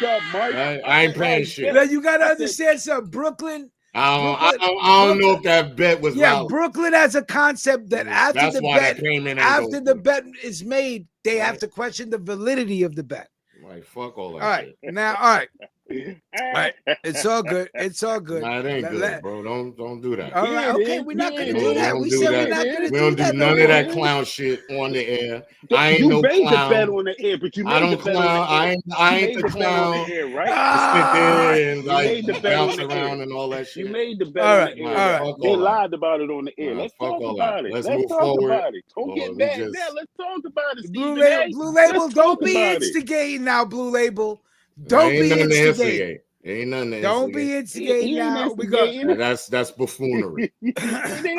got Mike. I ain't paying shit. Now you gotta understand something, Brooklyn. I don't know if that bet was valid. Brooklyn has a concept that after the bet is made, they have to question the validity of the bet. Like fuck all that. All right, shit. Now, all right. It's all good. Nah, it ain't good, bro. Don't do that. All right, okay, we're not gonna do that. We said we're not gonna do that. We don't do none of that clown shit on the air. I ain't no clown. You made the bet on the air, but you made the bet on the air. I ain't the clown. Right? Sit there and like bounce around and all that shit. You made the bet on the air. They lied about it on the air. Let's talk about it. Let's move forward. Don't get mad now. Let's talk about it. Blue Label, don't be instigating now. Blue Label. Don't be instigating. Ain't nothing. To Don't be instigating now. We go. That's buffoonery.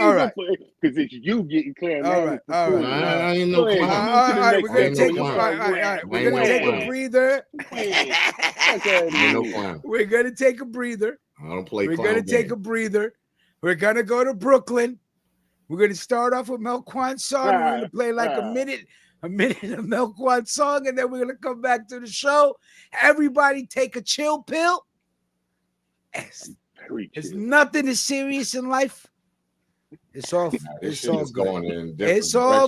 All right, because it's you getting clear. All right. I ain't no clown. All right, we're gonna take a breather. Ain't no clown. We're gonna take a breather. I don't play. We're gonna take a breather. We're gonna go to Brooklyn. We're gonna start off with Melquan's song. We're gonna play like a minute of Melquan's song, and then we're gonna come back to the show. Everybody take a chill pill. There's nothing as serious in life. It's all good. It's all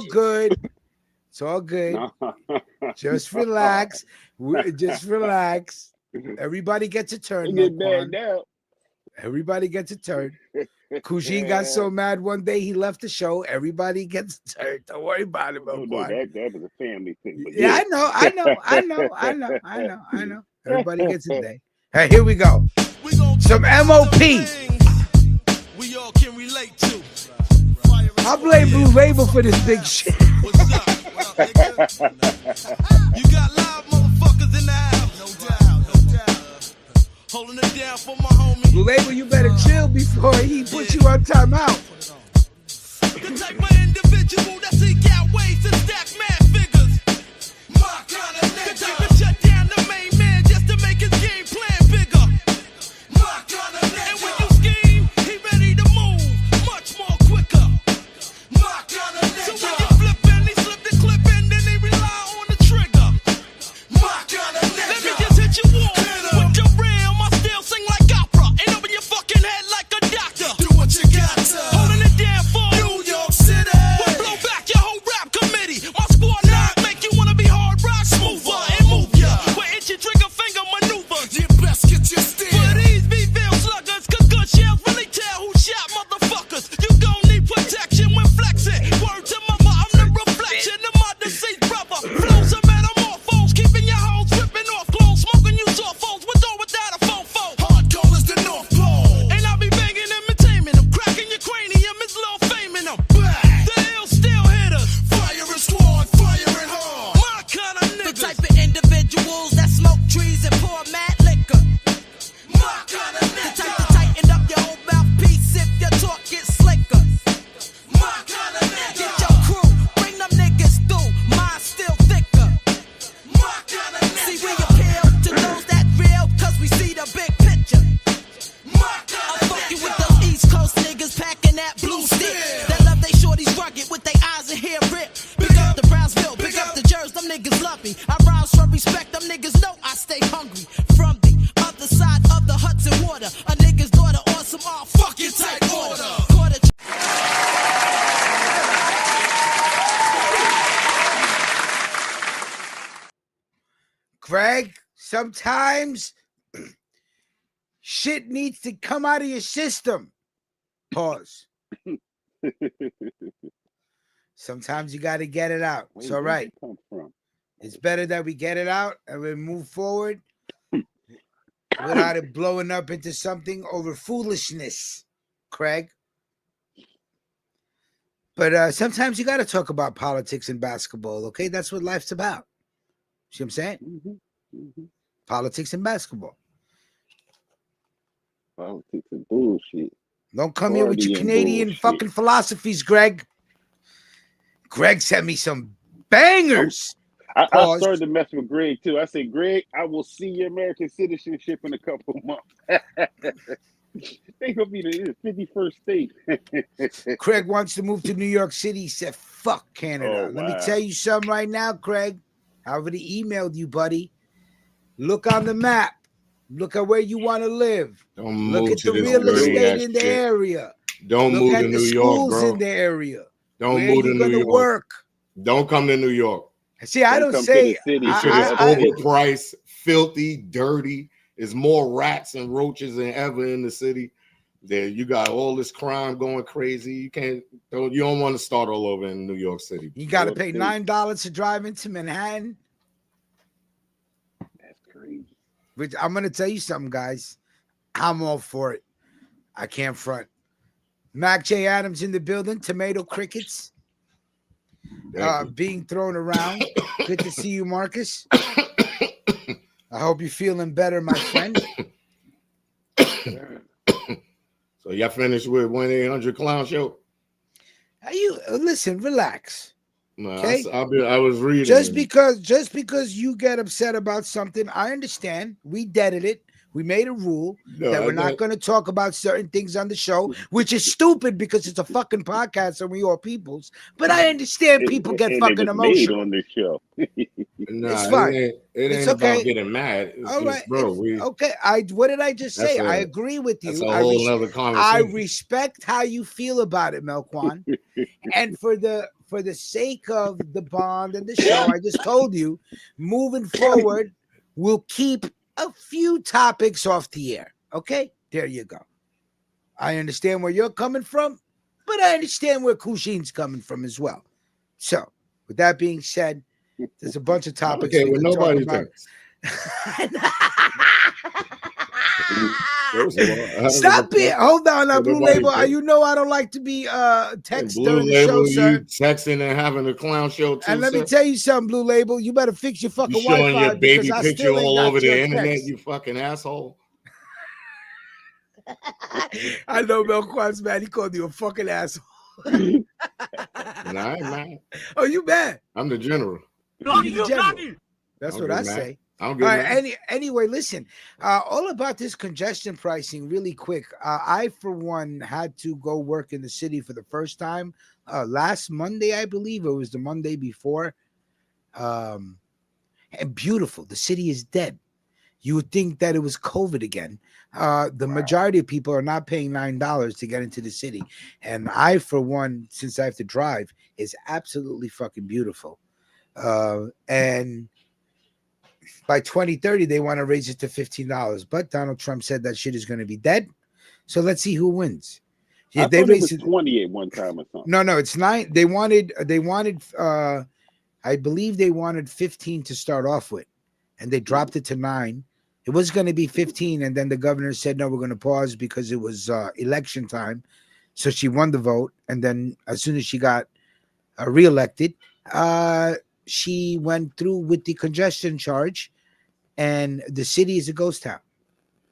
good. It's all good. Just relax. Just relax. Everybody gets a turn. Everybody gets a turn. Kujin got so mad one day he left the show. Everybody gets a turn. Don't worry about it, that was a family thing. Yeah, I know. Everybody gets a day. Hey, here we go. Some MOP. We all can relate to. I blame Blue Label for this big shit. What's up? What up, nigga? You got live motherfuckers in the house. No doubt. Holding it down for my homie. Blue Label, you better chill before he puts you on timeout. The type of individual that seek out ways to stack mad figures. My kind of nigga. The type to shut down the main man just to make his game plan bigger. My kind of nigga. And when you scheme, he ready to move much more quicker. My kind of nigga. So when you flip and he slip the clip and then he rely on the trigger. My kind of nigga. Let me just hit you on with your realm. I still sing like opera and open your fucking head like a doctor. Do what you got to. Holding it down for New York City. we'll blow back your whole rap committee. My squad not make you wanna be hard rock smoother and move ya. With itchy trigger finger maneuvers. You best get your steer. For these B-Ville sluggers, cause good shells really tell who shot motherfuckers. You gon' need protection when flexing. Word to mama, I'm the reflection of my deceased brother. Flows of metamorphose, keeping your hoes ripping off clothes, smoking you soft foes with or without a fofo. Hardcore is the North Pole. And I'll be banging them and taming them, cracking your cranium, it's low fame in them. Bang. The ill still hit us. Fire and squad, fire and hard. My kind of The niggas. type of individuals that smoke trees and pour mad liquor. My kind of The nigga. type to tighten up your whole mouthpiece if your talk gets slicker. My kind of Get nigga. your crew, bring them niggas through, mine still thicker. My kind of See, we nigga. appeal to those that real, cause we see the big picture. My I'm kind of fucking with nigga. those East Coast niggas packing that blue stick. That love they shorties rugged with their eyes and hair ripped. Big up the Brownsville, big up the Jersey, them niggas love me. I rise from respect, them niggas know I stay hungry. From the other side of the Hudson water, a nigga's daughter on some all fucking tight order. Quarter Greg, sometimes shit needs to come out of your system. Pause. Sometimes you got to get it out. It's all right. Where did it come from? It's better that we get it out and we move forward without it blowing up into something over foolishness, Craig. But sometimes you got to talk about politics and basketball, okay? That's what life's about. See what I'm saying? Politics and basketball. Politics and bullshit. Don't come here with your Party and Canadian bullshit. fucking philosophies, Greg. Greg sent me some bangers. I Pause. started to mess with Greg too. I said, Greg, I will see your American citizenship in a couple of months. They gonna be the 51st state. Craig wants to move to New York City. He said, fuck Canada. Oh, Let me wow. tell you something right now, Craig. I already emailed you, buddy. Look on the map. Look at where you want to live. Don't Look move at to the this real dirty estate ass in the shit. area. Don't Look move at to the New York, schools bro. in the area. Don't Where move to you New gonna York. work? Don't come to New York. See, I don't Come to say the city. This shit is I- overpriced, filthy, dirty. There's more rats and roaches than ever in the city. There, you got all this crime going crazy. You don't want to start all over in New York City. you got to York pay City. $9 to drive into Manhattan. That's crazy. Which I'm gonna tell you something, guys. I'm all for it. I can't front. Mac J. Adams in the building. Tomato crickets being thrown around. Good to see you, Marcus. I hope you're feeling better, my friend. So y'all finished with 1-800-CLOWN show? You listen, relax. No, Okay? I was reading. Just because you get upset about something, I understand. We deaded it. We made a rule that we're not going to talk about certain things on the show, which is stupid because it's a fucking podcast and we all peoples. But I understand people get fucking emotional. Made on this show. It's fine. It ain't okay. about getting mad. It's all right, bro. Okay. What did I just say? I agree with you. That's a whole other conversation. I respect how you feel about it, Melquan. And for the sake of the bond and the show, I just told you, moving forward, we'll keep a few topics off the air. Okay, there you go. I understand where you're coming from, but I understand where Kushin's coming from as well. So, with that being said, there's a bunch of topics. Okay, well, nobody thinks. Stop it! Hold on, now, Blue Label. You know I don't like to be text during the show, sir. You texting and having a clown show too. And let me tell you something, Blue Label. You better fix your fucking Wi-Fi. Showing your baby picture all over the internet, text. you fucking asshole. I know Melquan's mad. He called you a fucking asshole. Nah, I ain't mad. Oh, you mad? I'm the general. That's what I say. All right. Anyway, listen. All about this congestion pricing, really quick. I, for one, had to go work in the city for the first time last Monday, I believe. It was the Monday before. And beautiful. The city is dead. You would think that it was COVID again. The majority of people are not paying $9 to get into the city. And I, for one, since I have to drive, is absolutely fucking beautiful. And by 2030, they want to raise it to $15. But Donald Trump said that shit is going to be dead. So let's see who wins. Yeah, they raised it 20 at one time or something. No, it's 9. They wanted, I believe they wanted 15 to start off with, and they dropped it to 9. It was going to be 15, and then the governor said, no, we're going to pause because it was election time. So she won the vote, and then as soon as she got reelected, she went through with the congestion charge, and the city is a ghost town.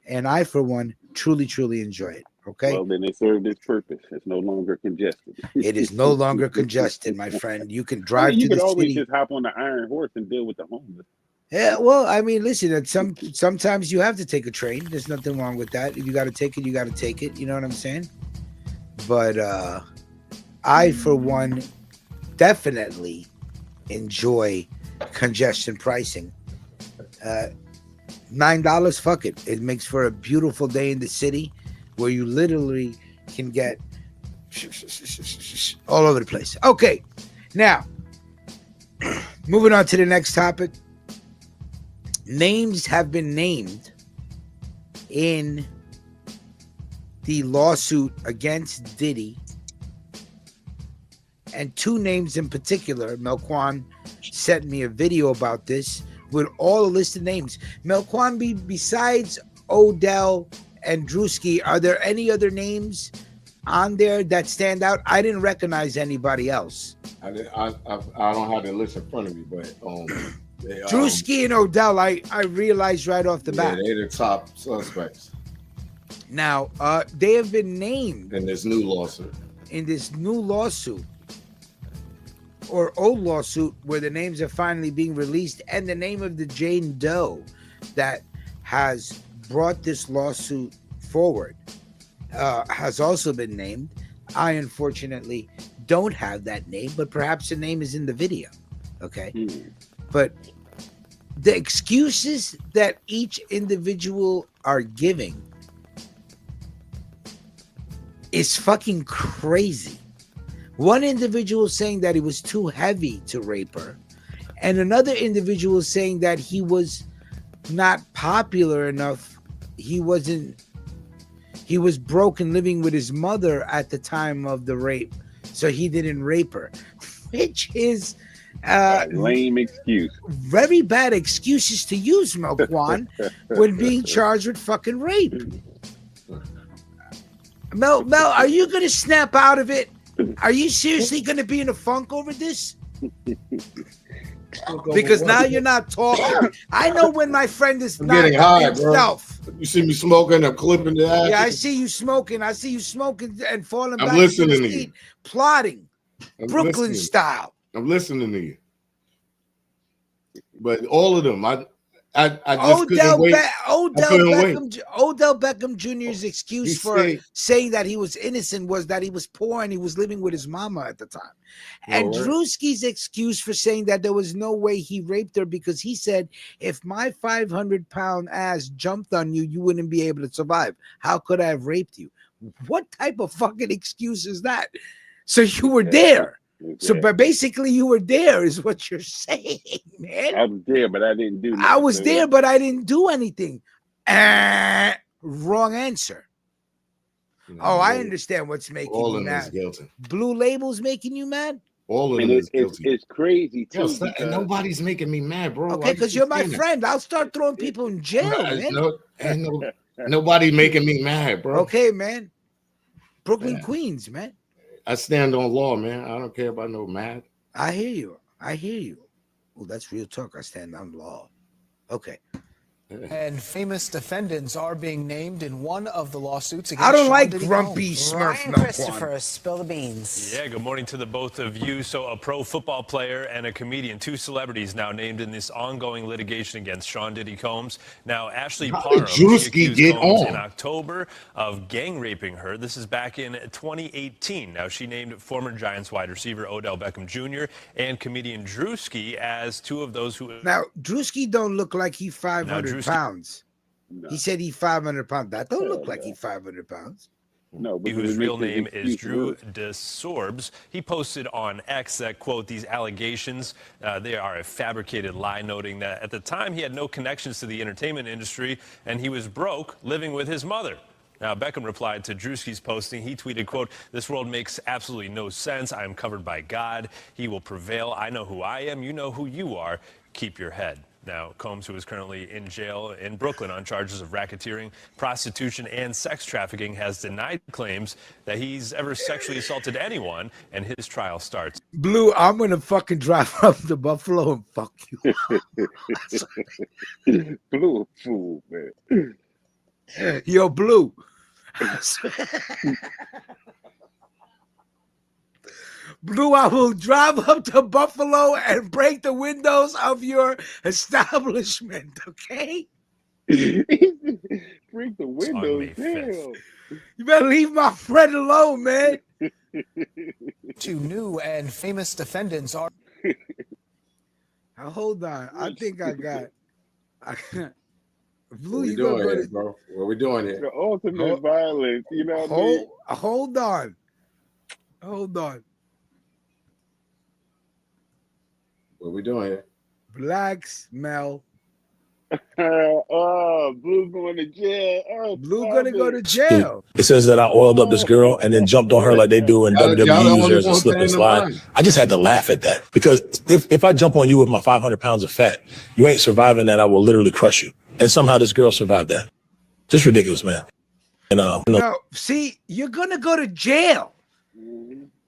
And I, for one, truly, truly enjoy it. Okay. Well, then it served its purpose. It's no longer congested. It is no longer congested, my friend. You can drive to the city. You could always just hop on the Iron Horse and deal with the homeless. Yeah, well, I mean, listen, sometimes you have to take a train. There's nothing wrong with that. If you got to take it, you got to take it. You know what I'm saying? But I, for one, definitely enjoy congestion pricing. $9, fuck it. It makes for a beautiful day in the city where you literally can get all over the place. Okay, now, moving on to the next topic. Names have been named in the lawsuit against Diddy. And 2 names in particular. Melquan sent me a video about this with all the listed names. Melquan, besides Odell and Drewski, are there any other names on there that stand out? I didn't recognize anybody else. I don't have the list in front of me, but Drewski and Odell, I realized right off the bat. They're the top suspects. Now, they have been named in this new lawsuit. Or old lawsuit where the names are finally being released, and the name of the Jane Doe that has brought this lawsuit forward has also been named. I unfortunately don't have that name, but perhaps the name is in the video. Okay. But the excuses that each individual are giving is fucking crazy. One individual saying that he was too heavy to rape her, and another individual saying that he was not popular enough. He was broke and living with his mother at the time of the rape, so he didn't rape her, which is lame excuse. Very bad excuses to use, Melquan, when being charged with fucking rape. Mel, are you gonna snap out of it? Are you seriously gonna be in a funk over this? Because now you're not talking. I know when my friend is I'm not getting high, himself. bro. You see me smoking, I'm clipping the ass. Yeah, I see you smoking. I see you smoking and falling back. I'm listening to to seat, you. Plotting, I'm Brooklyn listening. style. I'm listening to you. But all of them, I just Odell couldn't wait. Odell Beckham Jr.'s excuse He for said- saying that he was innocent was that he was poor and he was living with his mama at the time. And All right. Drewski's excuse for saying that there was no way he raped her because he said, if my 500-pound ass jumped on you, you wouldn't be able to survive. How could I have raped you? What type of fucking excuse is that? So you were there. So, but basically, you were there, is what you're saying, man. I was there, but I didn't do nothing. I was there, but I didn't do anything. Wrong answer. Oh, I understand what's making all you of them is mad. guilty. Blue Label's making you mad? All of And them is guilty. it's crazy too. Yo, and nobody's making me mad, bro. Okay, because you're my friend. I'll start throwing people in jail, man. Nobody making me mad, bro. Okay, man. Brooklyn, Queens, man. I stand on law, man. I don't care about no mad. I hear you. I hear you. Oh, that's real talk. I stand on law. Okay. And famous defendants are being named in one of the lawsuits against I don't Sean like Diddy grumpy Combs. Smurf. Ryan no Christopher, Quan. spill the beans. Yeah, good morning to the both of you. So a pro football player and a comedian, two celebrities now named in this ongoing litigation against Sean Diddy Combs. Now, Ashley How Parham, did she Drewski accused get Combs on? in October of gang raping her. This is back in 2018. Now, she named former Giants wide receiver Odell Beckham Jr. and comedian Drewski as two of those who... Now, Drewski don't look like he's 500 Drewski- pounds. No. He said he's 500 pounds. That don't look like no. he's 500 pounds. No, but whose it real makes name his is excuse Drew worse. DeSorbs. He posted on X that, quote, these allegations, they are a fabricated lie, noting that at the time he had no connections to the entertainment industry and he was broke living with his mother. Now, Beckham replied to Drewski's posting. He tweeted, quote, this world makes absolutely no sense. I am covered by God. He will prevail. I know who I am. You know who you are. Keep your head. Now, Combs, who is currently in jail in Brooklyn on charges of racketeering, prostitution, and sex trafficking, has denied claims that he's ever sexually assaulted anyone, and his trial starts. Blue, I'm going to fucking drive up to Buffalo and fuck you. Blue a fool, man. Yo, Blue. Blue, I will drive up to Buffalo and break the windows of your establishment, okay? Break the windows, May hell. You better leave my friend alone, man. Two new and famous defendants are Now, hold on. I think I got. Blue, What we you gonna doing go here, to bro? What we doing here? The ultimate violence, you know what I mean? hold on. Hold on. What we doing here? Black smell. Oh, Blue going to jail. Oh, Blue stop gonna go it. to jail. It says that I oiled up this girl and then jumped on her like they do in Y'all the WWE only users and ones slip and paying the slide. money. I just had to laugh at that because if I jump on you with my 500 pounds of fat, you ain't surviving that. I will literally crush you. And somehow this girl survived that. Just ridiculous, man. And No, see, you're gonna go to jail.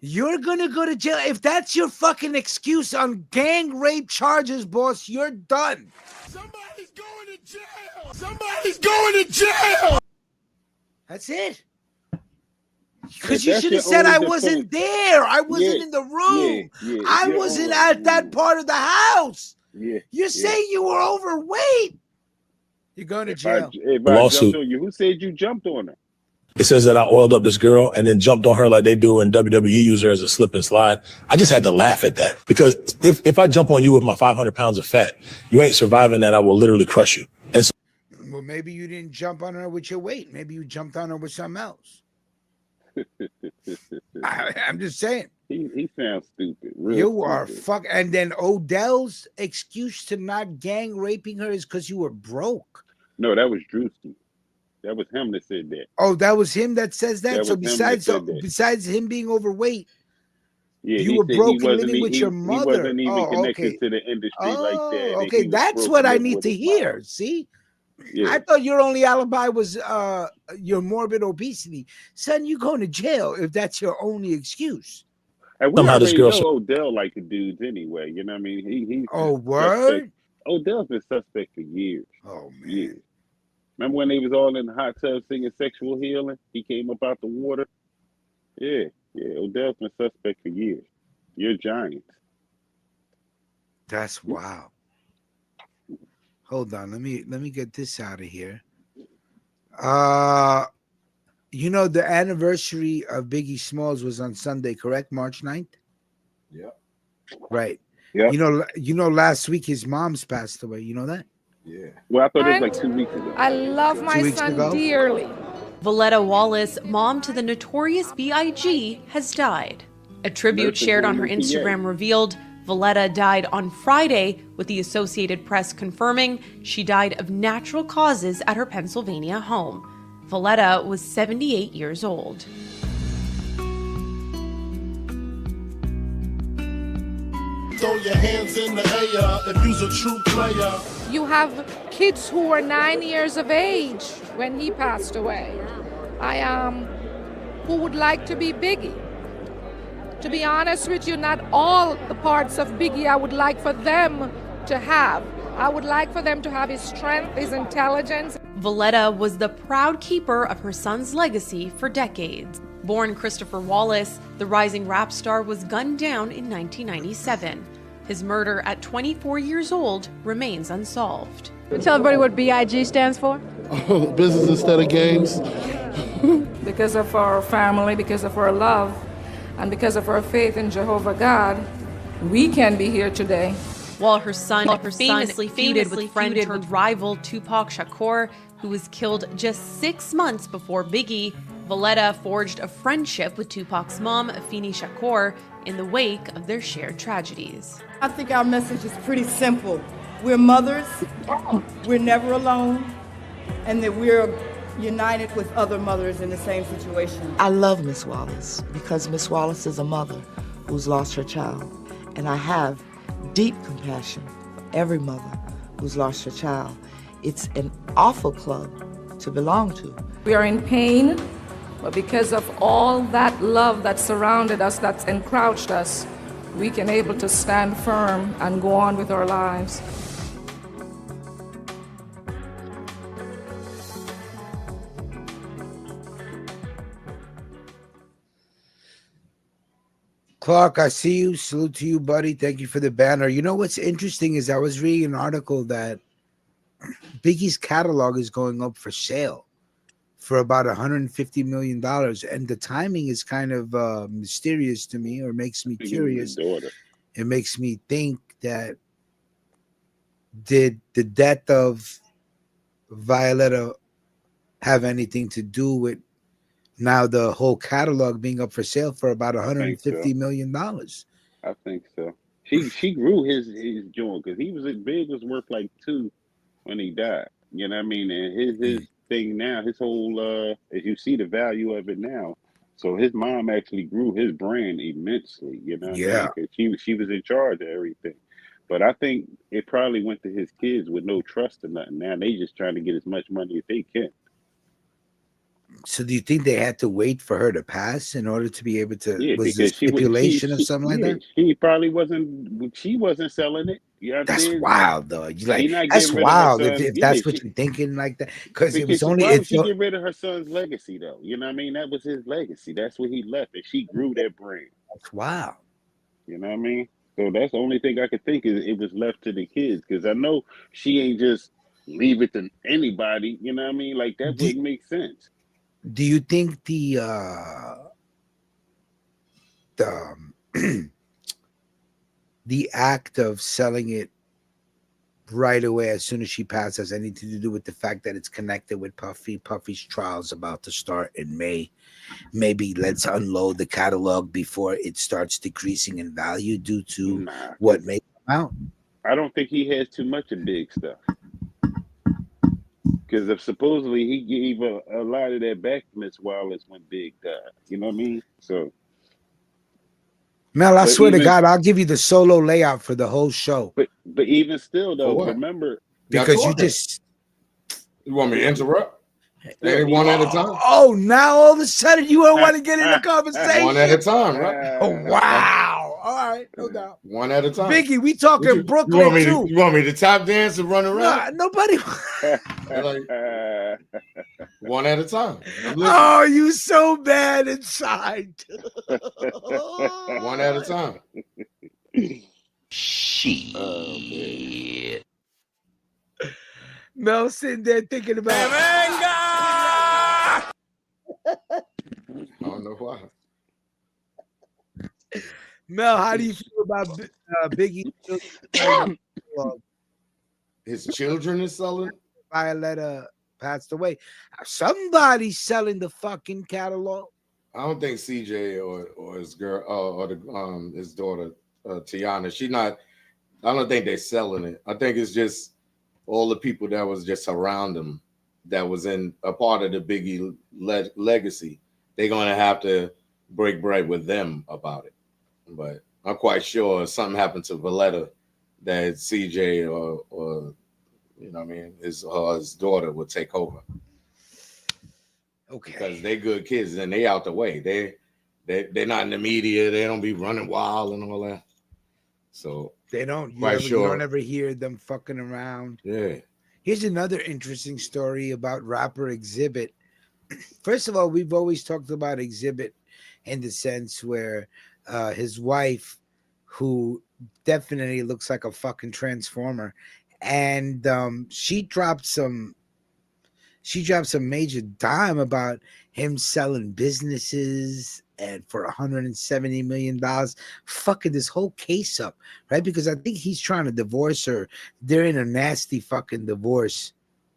You're gonna go to jail. If that's your fucking excuse on gang rape charges, boss, you're done. Somebody's going to jail. Somebody's going to jail. That's it. Because you That's should your have said only I wasn't there. I wasn't Yeah, in the room. yeah, I you're wasn't on- at that part of the house. Yeah. You're saying you were overweight. You're going to If I jail. Lawsuit. jumped on you, who said you jumped on her? it says that I oiled up this girl and then jumped on her like they do in WWE users as a slip and slide. I just had to laugh at that because if I jump on you with my 500 pounds of fat, you ain't surviving that. I will literally crush you. And so Well, maybe you didn't jump on her with your weight. Maybe you jumped on her with something else. I'm just saying. He sounds stupid. Real You are stupid. fuck. And then Odell's excuse to not gang raping her is because you were broke. No, that was Drewski. That was him that said that. Oh, that was him that says that. That So was him that said that. besides him being overweight, Yeah, you he were said he broke and wasn't living e- with he- your He mother. wasn't even Oh, connected okay. to the industry like that. Oh, and okay. he was That's broke what I living need with to his hear. mom. See, Yeah. I thought your only alibi was your morbid obesity. Son, you going to jail if that's your only excuse. And we Somehow this already girl. know Odell like the dudes anyway. You know what I mean? He's word. Odell's been suspect for years. Oh man. Years. Remember when they was all in the hot tub singing "Sexual Healing"? He came up out the water. Yeah. Odell's been suspect for years. You're Giants. That's wow. Hold on, let me get this out of here. You know the anniversary of Biggie Smalls was on Sunday, correct? March 9th? Yeah. Right. Yeah. You know last week his mom's passed away. You know that? Yeah. Well, I thought it was like 2 weeks ago. I love my son dearly. Valletta Wallace, mom to the Notorious B.I.G., has died. A tribute shared on her Instagram revealed Valletta died on Friday, with the Associated Press confirming she died of natural causes at her Pennsylvania home. Valletta was 78 years old. Throw your hands in the air if you's a true player. You have kids who were 9 years of age when he passed away. Who would like to be Biggie. To be honest with you, not all the parts of Biggie I would like for them to have. I would like for them to have his strength, his intelligence. Valletta was the proud keeper of her son's legacy for decades. Born Christopher Wallace, the rising rap star was gunned down in 1997. His murder at 24 years old remains unsolved. Tell everybody what BIG stands for. Business instead of games. Because of our family, because of our love, and because of our faith in Jehovah God, we can be here today. While her son famously feuded with friend turned rival Tupac Shakur, who was killed just 6 months before Biggie, Valletta forged a friendship with Tupac's mom, Afeni Shakur, in the wake of their shared tragedies. I think our message is pretty simple. We're mothers, we're never alone, and that we're united with other mothers in the same situation. I love Miss Wallace because Miss Wallace is a mother who's lost her child, and I have deep compassion for every mother who's lost her child. It's an awful club to belong to. We are in pain, but because of all that love that surrounded us, that's encroached us, we can able to stand firm and go on with our lives. Clark, I see you. Salute to you, buddy. Thank you for the banner. You know what's interesting is I was reading an article that Biggie's catalog is going up for sale for about $150 million. And the timing is kind of mysterious to me, or makes me curious. It makes me think that did the death of Violetta have anything to do with now the whole catalog being up for sale for about $150 million? I think so. She grew his joint because he was was worth like 2 when he died. You know what I mean? And his thing now, his whole as you see the value of it now. So his mom actually grew his brand immensely. You know what I mean? 'Cause she was in charge of everything. But I think it probably went to his kids with no trust or nothing. Now they just trying to get as much money as they can. So do you think they had to wait for her to pass in order to be able to? Yeah, was there stipulation or something like that? She probably wasn't. She wasn't selling it. You know what That's I'm saying? wild, though. You like that's wild if that's what you're thinking like that. Because it was only. Why would she get rid of her son's legacy, though? You know what I mean? That was his legacy. That's what he left, and she grew that brand. That's wild. You know what I mean? So that's the only thing I could think is it was left to the kids, because I know she ain't just leave it to anybody. You know what I mean? Like that wouldn't make sense. Do you think the act of selling it right away as soon as she passed has anything to do with the fact that it's connected with Puffy? Puffy's trial's about to start in May. Maybe let's unload the catalog before it starts decreasing in value due to what may come out. I don't think he has too much of big stuff. Because if supposedly he gave a lot of that back to Miss Wallace when Big died. You know what I mean? So Mel, I swear to God, I'll give you the solo layout for the whole show. But even still though, remember, because you just you want me to interrupt? Hey, one at a time. Oh, now all of a sudden you don't want to get in the conversation. One at a time, right? Oh, wow. All right, no doubt. One at a time. Biggie, we talking Brooklyn too. You want me to tap dance and run around? Nah, nobody. One at a time. Oh, you so bad inside. One at a time. Shit. Mel sitting there thinking about. I don't know why. Mel, how do you feel about Biggie? His children is selling. Violetta passed away. Somebody's selling the fucking catalog. I don't think CJ or his girl or his daughter Tiana. She not. I don't think they're selling it. I think it's just all the people that was just around him that was in a part of the Biggie legacy. They're gonna have to break bread with them about it. But I'm quite sure if something happened to Valletta, that CJ or you know what I mean, his daughter would take over. Okay. Because they good kids and they out the way. They're not in the media. They don't be running wild and all that. So they don't. You don't ever hear them fucking around. Yeah. Here's another interesting story about rapper Exhibit. First of all, we've always talked about Exhibit in the sense where his wife, who definitely looks like a fucking transformer, and she dropped some major dime about him selling businesses and for $170 million, fucking this whole case up, right? Because I think he's trying to divorce her. They're in a nasty fucking divorce.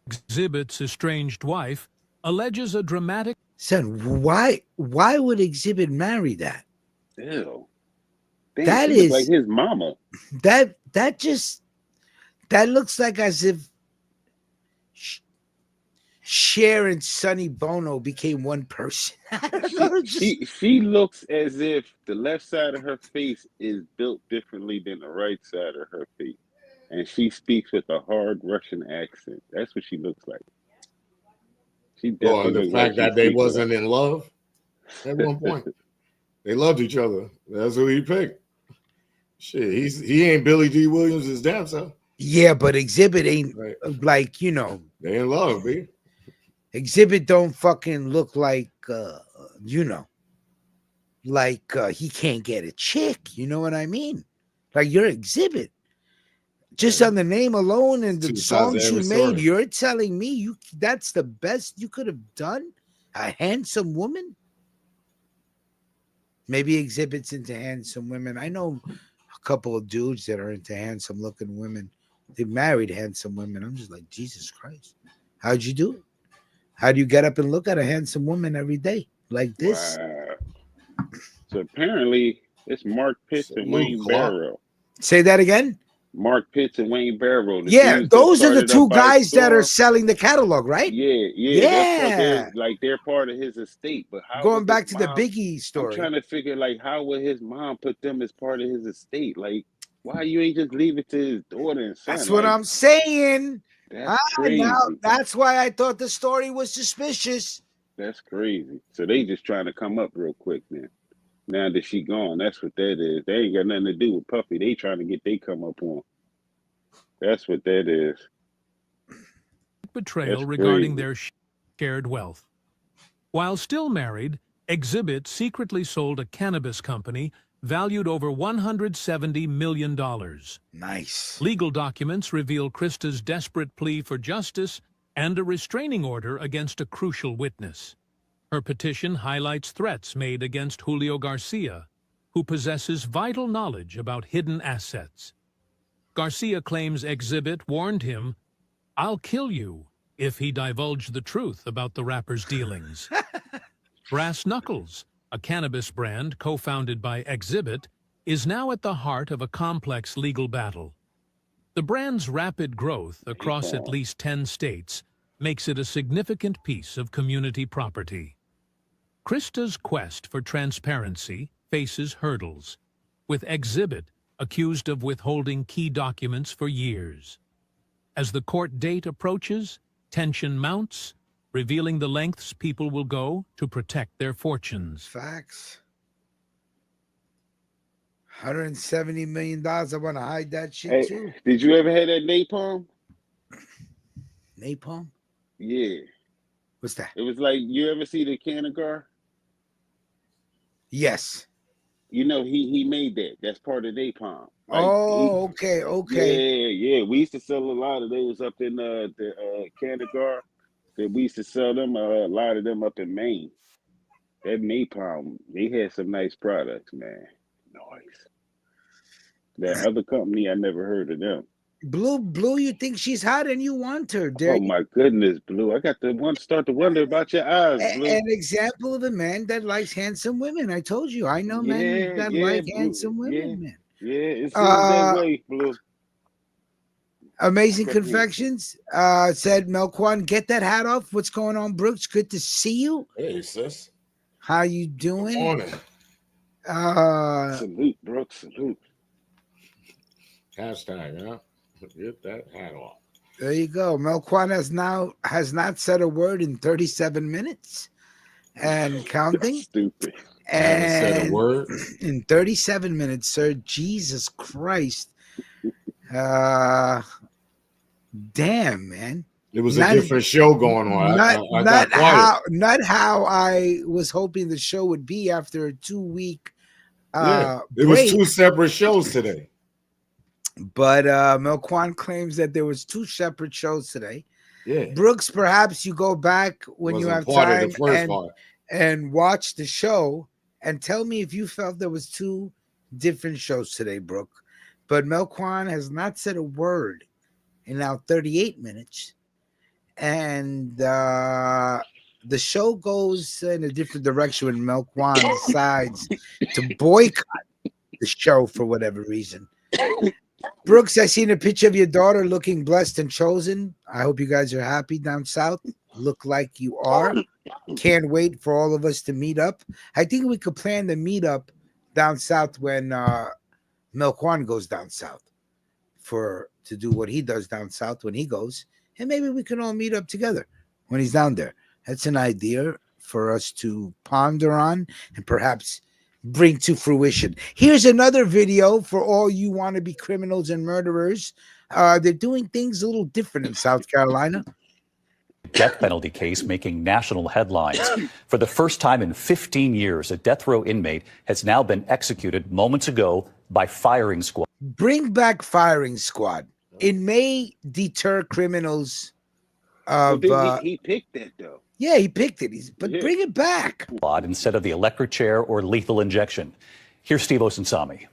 Exhibit's estranged wife alleges a dramatic. Son, why would Exhibit marry that? Ew. That is like his mama. That looks like as if Cher and Sonny Bono became one person. She looks as if the left side of her face is built differently than the right side of her face. And she speaks with a hard Russian accent. That's what she looks like. She definitely the fact that they wasn't in love at one point. They loved each other. That's who he picked. Shit, he ain't Billy D. Williams' his damn self. Yeah, but Exhibit ain't like, you know. They in love, B. Exhibit don't fucking look like, you know, like he can't get a chick. You know what I mean? Like you're Exhibit. Just on the name alone and the songs you made, you're telling me that's the best you could have done? A handsome woman? Maybe Exhibit's into handsome women. I know a couple of dudes that are into handsome looking women. They married handsome women. I'm just like, Jesus Christ. How'd you do it? How do you get up and look at a handsome woman every day like this? Wow. So apparently it's Mark Pitts and Wayne Barrow. Say that again? Mark Pitts and Wayne Barrow. Yeah, those are the two guys that are selling the catalog, right? Yeah. Like they're part of his estate. But how going back to the Biggie story, I'm trying to figure like how would his mom put them as part of his estate? Like, why you ain't just leave it to his daughter and son? That's what I'm saying. That's crazy. Now, that's why I thought the story was suspicious. That's crazy. So they just trying to come up real quick now. Now that she gone, that's what that is. They ain't got nothing to do with Puffy. They trying to get they come up on. That's what that is. Betrayal regarding their shared wealth. While still married, Exhibit secretly sold a cannabis company valued over $170 million. Nice. Legal documents reveal Krista's desperate plea for justice and a restraining order against a crucial witness. Her petition highlights threats made against Julio Garcia, who possesses vital knowledge about hidden assets. Garcia claims Exhibit warned him, "I'll kill you," if he divulged the truth about the rapper's dealings. Brass Knuckles, a cannabis brand co-founded by Exhibit, is now at the heart of a complex legal battle. The brand's rapid growth across at least 10 states makes it a significant piece of community property. Krista's quest for transparency faces hurdles, with Exhibit accused of withholding key documents for years. As the court date approaches, tension mounts, revealing the lengths people will go to protect their fortunes. Facts. $170 million. I want to hide that shit too. Did you ever have that napalm? Napalm? Yeah. What's that? It was like, you ever see the Canagar? Yes. You know, he made that. That's part of napalm. Like, okay. Yeah. We used to sell a lot of those up in the Canagar. We used to sell them, a lot of them up in Maine. That napalm, they had some nice products, man. Nice. That other company, I never heard of them. Blue, you think she's hot and you want her, Derek. Oh my goodness, Blue. I got to start to wonder about your eyes, Blue. An example of a man that likes handsome women. I told you, I know men that like Blue. handsome women, man. Yeah, it seems that way, Blue. Amazing Confections said, Melquan, get that hat off. What's going on, Brooks? Good to see you. Hey, sis. How you doing? Good morning. Salute, Brooks. Salute. Hashtag, yeah. Get that hat off. There you go. Melquan has not said a word in 37 minutes and counting. Stupid. And said a word in 37 minutes, sir. Jesus Christ. Damn, man. It was a different show going on. Not how I was hoping the show would be after a 2-week it break. was 2 separate shows today. But Melquan claims that there was 2 separate shows today. Yeah. Brooks, perhaps you go back when you have time and watch the show and tell me if you felt there was 2 different shows today, Brooke. But Melquan has not said a word in now 38 minutes. And the show goes in a different direction when Melquan decides to boycott the show for whatever reason. Brooks, I seen a picture of your daughter looking blessed and chosen. I hope you guys are happy down south. Look like you are. Can't wait for all of us to meet up. I think we could plan the meetup down south when Melquan goes down south to do what he does down south when he goes. And maybe we can all meet up together when he's down there. That's an idea for us to ponder on and perhaps bring to fruition. Here's another video for all you wannabe criminals and murderers. They're doing things a little different in South Carolina. Death penalty case making national headlines. For the first time in 15 years, a death row inmate has now been executed moments ago by firing squad. Bring back firing squad. It may deter criminals. He picked that, though. Yeah, he picked it. Bring it back. Instead of the electric chair or lethal injection. Here's Steve Osunsami.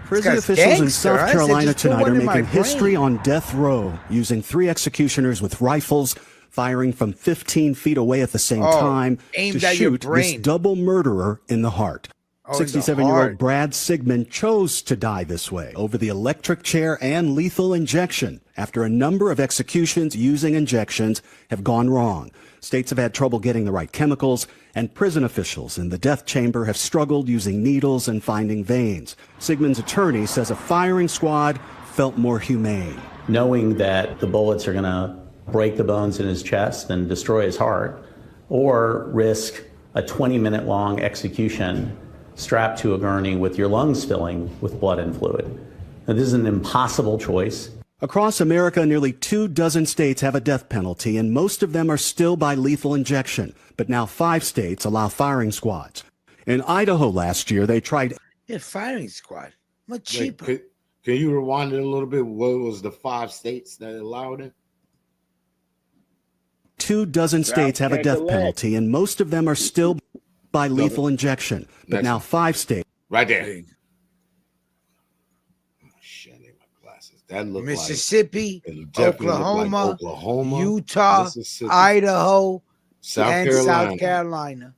Prison officials in South Carolina tonight are making history on death row, using 3 executioners with rifles, firing from 15 feet away at the same time to shoot this double murderer in the heart. 67-year-old Brad Sigmund chose to die this way over the electric chair and lethal injection after a number of executions using injections have gone wrong. States have had trouble getting the right chemicals, and prison officials in the death chamber have struggled using needles and finding veins. Sigmund's attorney says a firing squad felt more humane. Knowing that the bullets are going to break the bones in his chest and destroy his heart, or risk a 20-minute long execution strapped to a gurney with your lungs filling with blood and fluid. Now, this is an impossible choice. Across America, nearly 24 states have a death penalty, and most of them are still by lethal injection. But now 5 states allow firing squads. In Idaho last year, they tried... Yeah, firing squad. Much cheaper. Can you rewind it a little bit? What was the 5 states that allowed it? 24 states have a death penalty, and most of them are still by lethal injection. But now 5 states... Right there. That Mississippi, like, Oklahoma, Utah, Idaho, and South Carolina.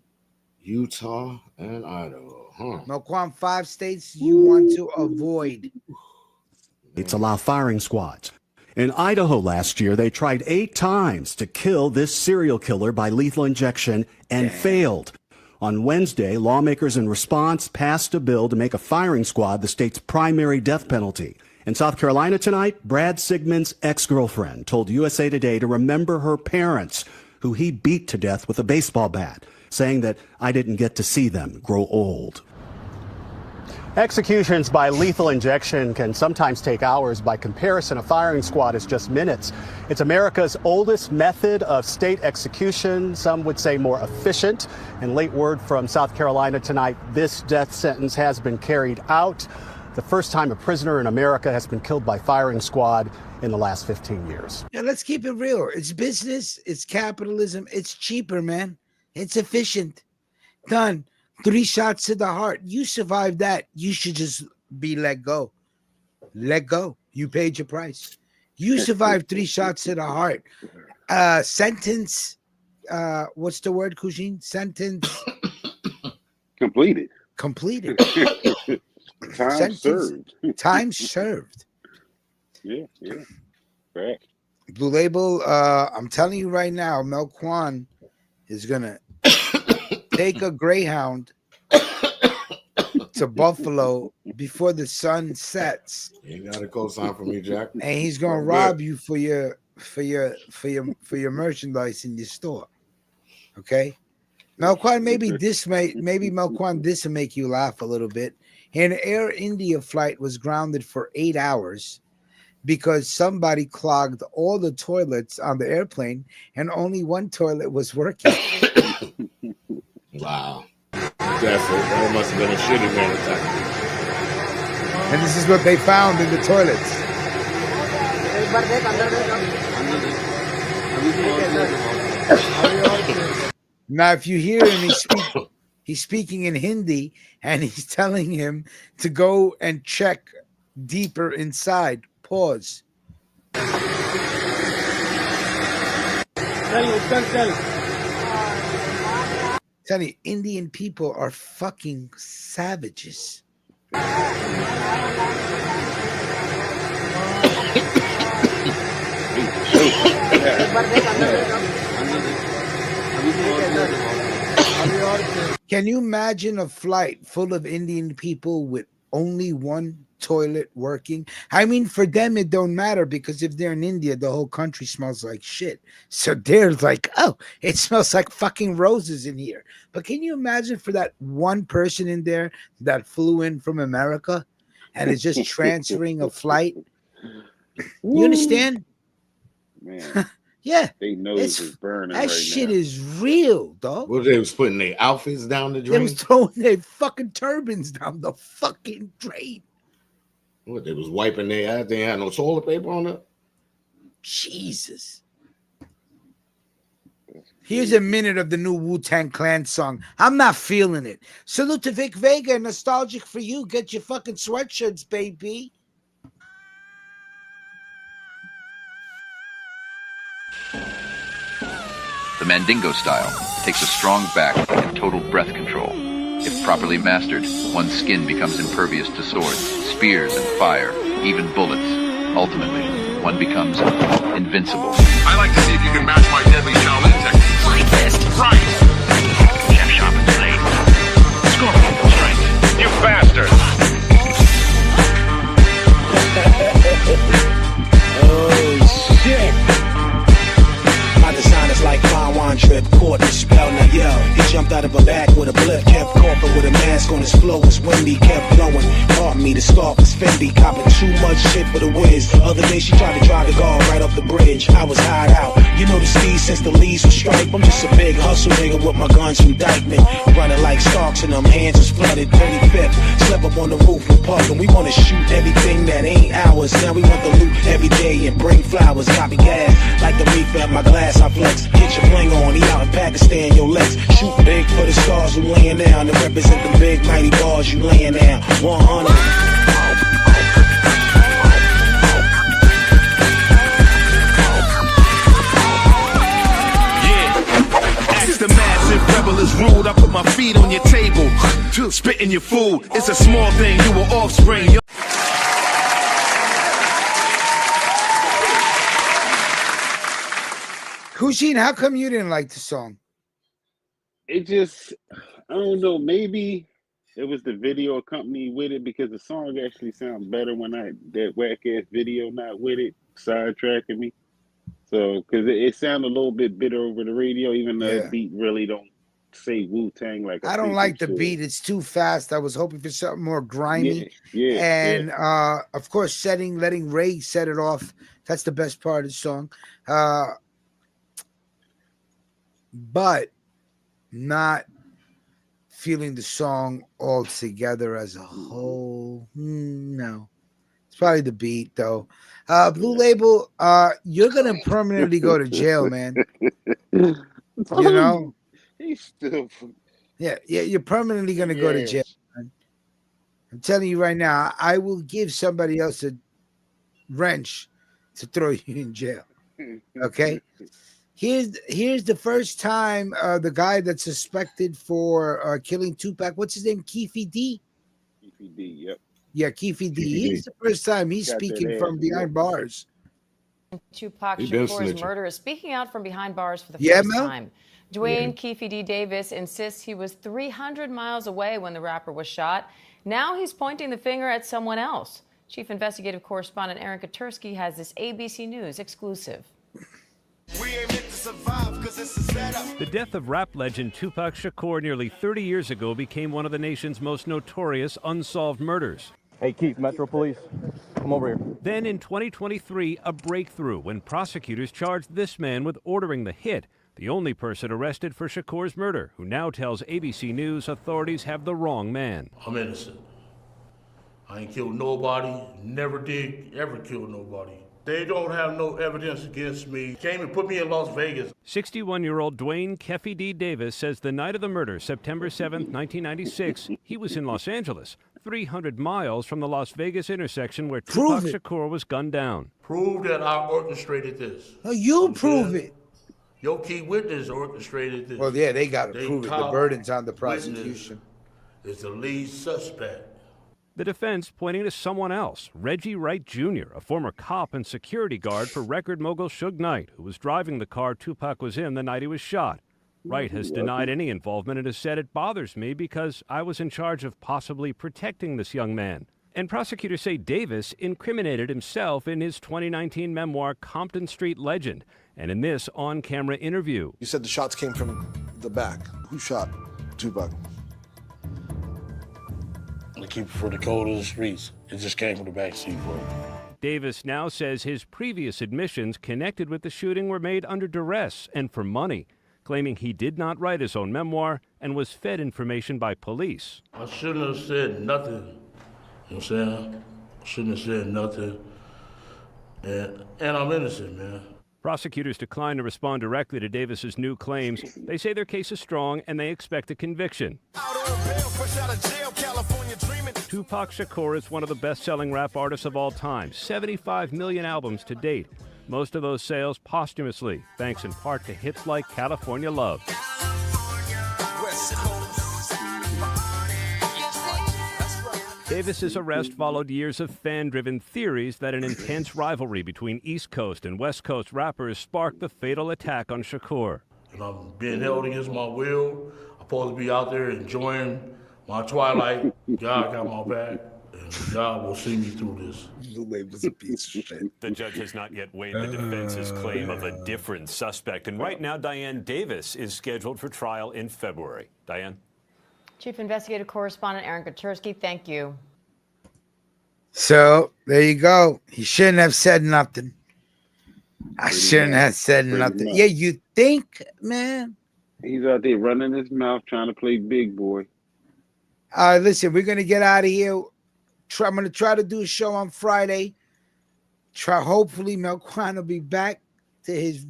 Utah and Idaho. Melquan, 5 states you want to avoid. States allow firing squads. In Idaho last year, they tried 8 times to kill this serial killer by lethal injection and failed. On Wednesday, lawmakers in response passed a bill to make a firing squad the state's primary death penalty. In South Carolina tonight, Brad Sigmund's ex-girlfriend told USA Today to remember her parents who he beat to death with a baseball bat, saying that I didn't get to see them grow old. Executions by lethal injection can sometimes take hours. By comparison, a firing squad is just minutes. It's America's oldest method of state execution. Some would say more efficient. And late word from South Carolina tonight, this death sentence has been carried out. The first time a prisoner in America has been killed by firing squad in the last 15 years. Yeah, let's keep it real. It's business. It's capitalism. It's cheaper, man. It's efficient. Done. 3 shots to the heart. You survived that. You should just be let go. Let go. You paid your price. You survived 3 shots to the heart. Sentence. What's the word, Kujin? Sentence. Completed. Completed. Time served. Time served. Yeah. Right. Blue Label. I'm telling you right now, Melquan is gonna take a Greyhound to Buffalo before the sun sets. You got a cosign for me, Jack. And he's gonna rob you for your merchandise in your store. Okay, Melquan, maybe Melquan, this will make you laugh a little bit. An Air India flight was grounded for 8 hours because somebody clogged all the toilets on the airplane and only one toilet was working. Wow. That must have been a shitty man attack. And this is what they found in the toilets. Now, if you hear him, he's speaking in Hindi, and he's telling him to go and check deeper inside. Pause. Tell you, Indian people are fucking savages. Can you imagine a flight full of Indian people with only one toilet working? I mean, for them it don't matter, because if they're in India, the whole country smells like shit. So they're like, oh, it smells like fucking roses in here. But can you imagine for that one person in there that flew in from America and is just transferring a flight? You understand? Man. Yeah. They nose is burning that right shit now. is real, dog. Well, they was putting their outfits down the They drain. was throwing their fucking turbans down the fucking drain. What, they was wiping their ass. They had no toilet paper on it. Jesus. Here's a minute of the new Wu-Tang Clan song. I'm not feeling it. Salute to Vic Vega. Nostalgic for you. Get your fucking sweatshirts, baby. The Mandingo style takes a strong back and total breath control. If properly mastered, one's skin becomes impervious to swords, spears, and fire, even bullets. Ultimately, one becomes invincible. I like to see if you can match my deadly Shaolin technique. Like this. Right. Chef Sharpen's blade. Scorpion strength. You bastard. Oh, shit. My design is like fine wine drip, caught the spell. Now yo, he jumped out of a bag with a blip, kept coughing with a mask on his flow. Was windy, kept blowing. Caught me, the scarf was Fendi, copping too much shit for the whiz. Other day she tried to drive the guard right off the bridge. I was hide out. You know the speed since the leaves were striped. I'm just a big hustle nigga with my guns from Dykeman, running like Starks and them hands was flooded. 35th, slept up on the roof with Puff, and we wanna shoot everything that ain't ours. Now we want the loot every day and bring flowers. Copy gas like the reef at my glass. I flex, get your bling on. He out in Pakistan, your legs shoot big for the stars who laying down to represent the big mighty bars you laying down. 100. The massive rebel is rude. I put my feet on your table, spitting your food. It's a small thing, you were offspring. Kushin, how come you didn't like the song? It just, I don't know, maybe it was the video accompanied with it, because the song actually sounds better when that whack ass video not with it, sidetracking me. So, because it sounded a little bit bitter over the radio, even though the beat really don't say Wu-Tang like I don't like the beat. It's too fast. I was hoping for something more grimy. And of course, letting Ray set it off. That's the best part of the song. But not feeling the song all together as a whole. No. It's probably the beat, though. Blue Label, you're going to permanently go to jail, man. You know? He's still... Yeah, you're permanently going to go to jail, man. I'm telling you right now, I will give somebody else a wrench to throw you in jail. Okay? Here's the first time the guy that's suspected for killing Tupac, what's his name? Keefe D? Keefe D, yep. Yeah, Keefe D. It's the first time he's speaking from behind bars. Tupac Shakur's murder is speaking out from behind bars for the first time. Dwayne Keefe D. Davis insists he was 300 miles away when the rapper was shot. Now he's pointing the finger at someone else. Chief Investigative Correspondent Aaron Katursky has this ABC News exclusive. The death of rap legend Tupac Shakur nearly 30 years ago became one of the nation's most notorious unsolved murders. Hey, Keith, Metro Police, come over here. Then in 2023, a breakthrough when prosecutors charged this man with ordering the hit, the only person arrested for Shakur's murder, who now tells ABC News authorities have the wrong man. I'm innocent. I ain't killed nobody, never did ever kill nobody. They don't have no evidence against me. Came and put me in Las Vegas. 61-year-old Dwayne Keefe D. Davis says the night of the murder, September 7th, 1996, he was in Los Angeles, 300 miles from the Las Vegas intersection where Tupac Shakur was gunned down. Prove that I orchestrated this. Oh, you prove it. Your key witness orchestrated this. Well, yeah, they got to prove it. The burden's on the prosecution. Is the lead suspect. The defense pointing to someone else, Reggie Wright Jr., a former cop and security guard for record mogul Suge Knight, who was driving the car Tupac was in the night he was shot. Wright has denied any involvement and has said it bothers me because I was in charge of possibly protecting this young man. And prosecutors say Davis incriminated himself in his 2019 memoir, Compton Street Legend, and in this on-camera interview. You said the shots came from the back. Who shot Tupac? The keeper for the code of the streets. It just came from the backseat, bro. Davis now says his previous admissions connected with the shooting were made under duress and for money, claiming he did not write his own memoir and was fed information by police. I shouldn't have said nothing. You know what I'm saying? I shouldn't have said nothing. And I'm innocent, man. Prosecutors decline to respond directly to Davis's new claims. They say their case is strong and they expect a conviction. Tupac Shakur is one of the best-selling rap artists of all time, 75 million albums to date. Most of those sales posthumously, thanks in part to hits like California Love. Davis's arrest followed years of fan-driven theories that an intense rivalry between East Coast and West Coast rappers sparked the fatal attack on Shakur. And I'm being held against my will. I'm supposed to be out there enjoying my twilight. God got my back, and God will see me through this. The judge has not yet weighed the defense's claim of a different suspect. And right now, Diane Davis is scheduled for trial in February. Diane? Chief Investigative Correspondent Aaron Katursky, thank you. So, there you go. He shouldn't have said nothing. I shouldn't have said nothing. Yeah, you think, man? He's out there running his mouth, trying to play big boy. Listen, we're going to get out of here. I'm going to try to do a show on Friday. Hopefully, Melquan will be back to his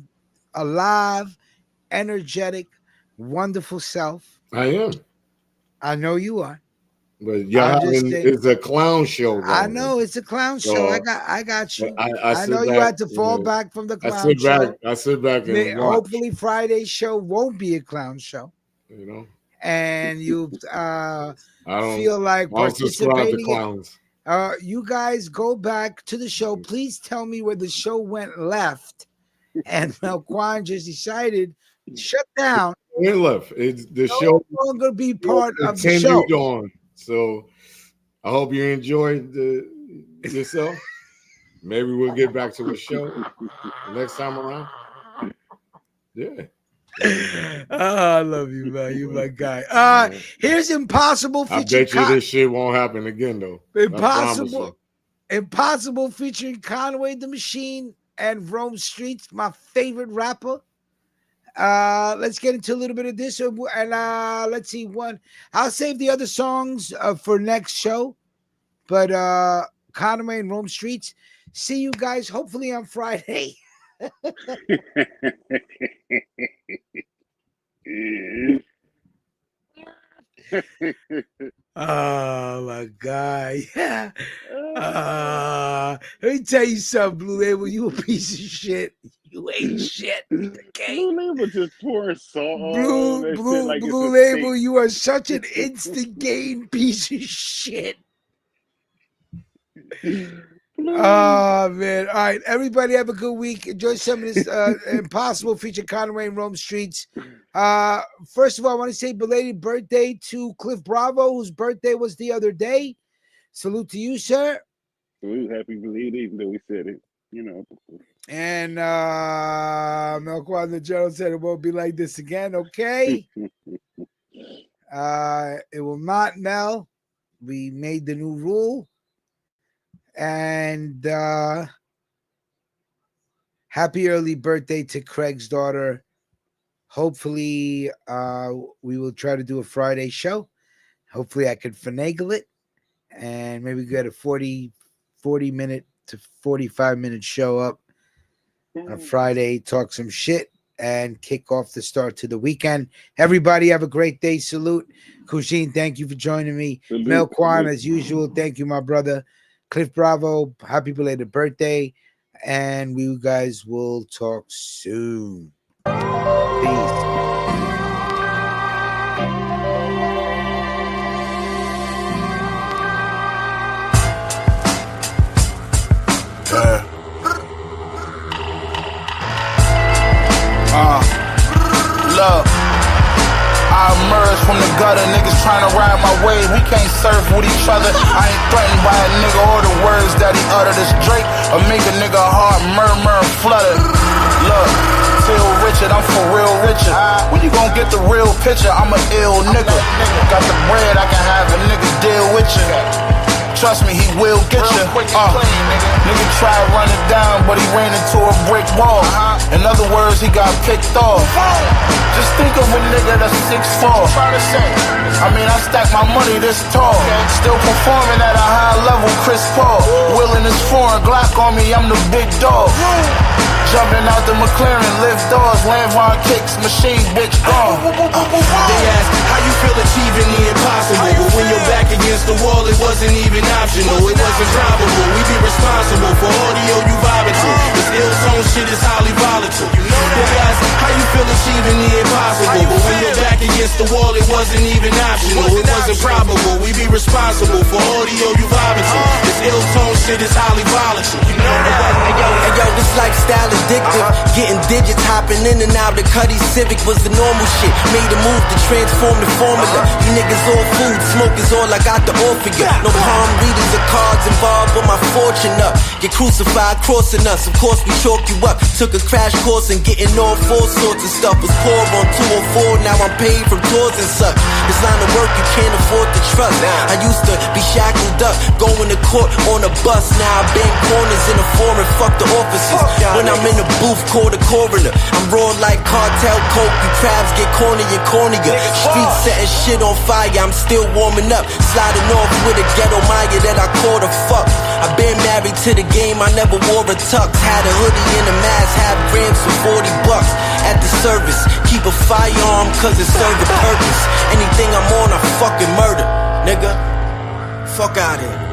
alive, energetic, wonderful self. I am. I know you are. But it's a clown show. Right? I know it's a clown show. I got you. I know you had to fall back from the clown show. I sit back and watch. Hopefully Friday's show won't be a clown show. You know. And you feel like participating. Clowns. You guys go back to the show. Please tell me where the show went left. And Melquan just decided shut down. It left. The show no longer be part of the show. On. So I hope you enjoyed yourself. Maybe we'll get back to a show next time around. Yeah. I love you, man. You my guy. Here's Impossible featuring. I bet you this shit won't happen again, though. Impossible featuring Conway the Machine and Rome Streetz, my favorite rapper. Let's get into a little bit of this, and let's see one. I'll save the other songs for next show, but Conway and Rome Streetz. See you guys hopefully on Friday. Oh my God. Yeah. Let me tell you something, Blue Label. You a piece of shit. You ain't shit. Okay. Blue Label just pouring salt. Blue Label, you are such an instant gain piece of shit. Oh man. All right, everybody have a good week. Enjoy some of this Impossible feature Conway and Rome Streetz. First of all, I want to say belated birthday to Cliff Bravo, whose birthday was the other day. Salute to you, sir. Salute, happy belated, even though we said it, you know. And Melquan the General said it won't be like this again, okay? It will not, Mel. We made the new rule. And happy early birthday to Craig's daughter. Hopefully, we will try to do a Friday show. Hopefully, I could finagle it. And maybe get a 40-minute to 45-minute show up on a Friday, talk some shit, and kick off the start to the weekend. Everybody have a great day. Salute. Kusheen, thank you for joining me. Melquan, as usual, thank you, my brother. Cliff Bravo, happy belated birthday. And we guys will talk soon. Peace. Look, I emerged from the gutter, niggas trying to ride my wave. We can't surf with each other. I ain't threatened by a nigga or the words that he uttered. This Drake or make a nigga heart murmur and flutter. Look, feel Richard, I'm for real Richard. When you gon' get the real picture, I'm an ill nigga. Got the bread, I can have a nigga deal with you. Trust me, he will get you. Nigga tried to run it down, but he ran into a brick wall. In other words, he got picked off. Just think of a nigga that's 6'4". I mean, I stack my money this tall. Still performing at a high level, Chris Paul. Willing his foreign Glock on me, I'm the big dog. Jumping out the McLaren, lift doors, Landvon kicks, machine bitch gone. They ask, how you feel achieving the impossible? But when you're back against the wall, it wasn't even optional. It wasn't probable. We be responsible for audio you vibing to. This ill tone shit is highly volatile. They ask, how you feel achieving the impossible? But when you're back against the wall, it wasn't even optional. It wasn't probable. We be responsible for audio you vibing to. This ill tone shit is highly volatile. You know that? Hey yo, this lifestyle addictive. Getting digits, hopping in and out. The Cuddy Civic was the normal shit. Made a move to transform the formula. You niggas all food, smoke is all I got to offer you. No palm readers or cards involved, but my fortune up. Get crucified, crossing us. Of course we chalk you up. Took a crash course and getting off all sorts of stuff. Was poor on 204, now I'm paid from tours and such. This line of work you can't afford to trust. I used to be shackled up, going to court on a bus. Now I bang corners in a foreign, fuck the officers. When I'm in the booth, call the coroner. I'm raw like cartel coke, you crabs get cornier and cornier. Street setting shit on fire, I'm still warming up. Sliding off with a ghetto Maya that I call the fuck. I've been married to the game, I never wore a tux. Had a hoodie and a mask, half grams for $40. At the service, keep a firearm cause it serves a purpose. Anything I'm on, I fucking murder, nigga. Fuck out here.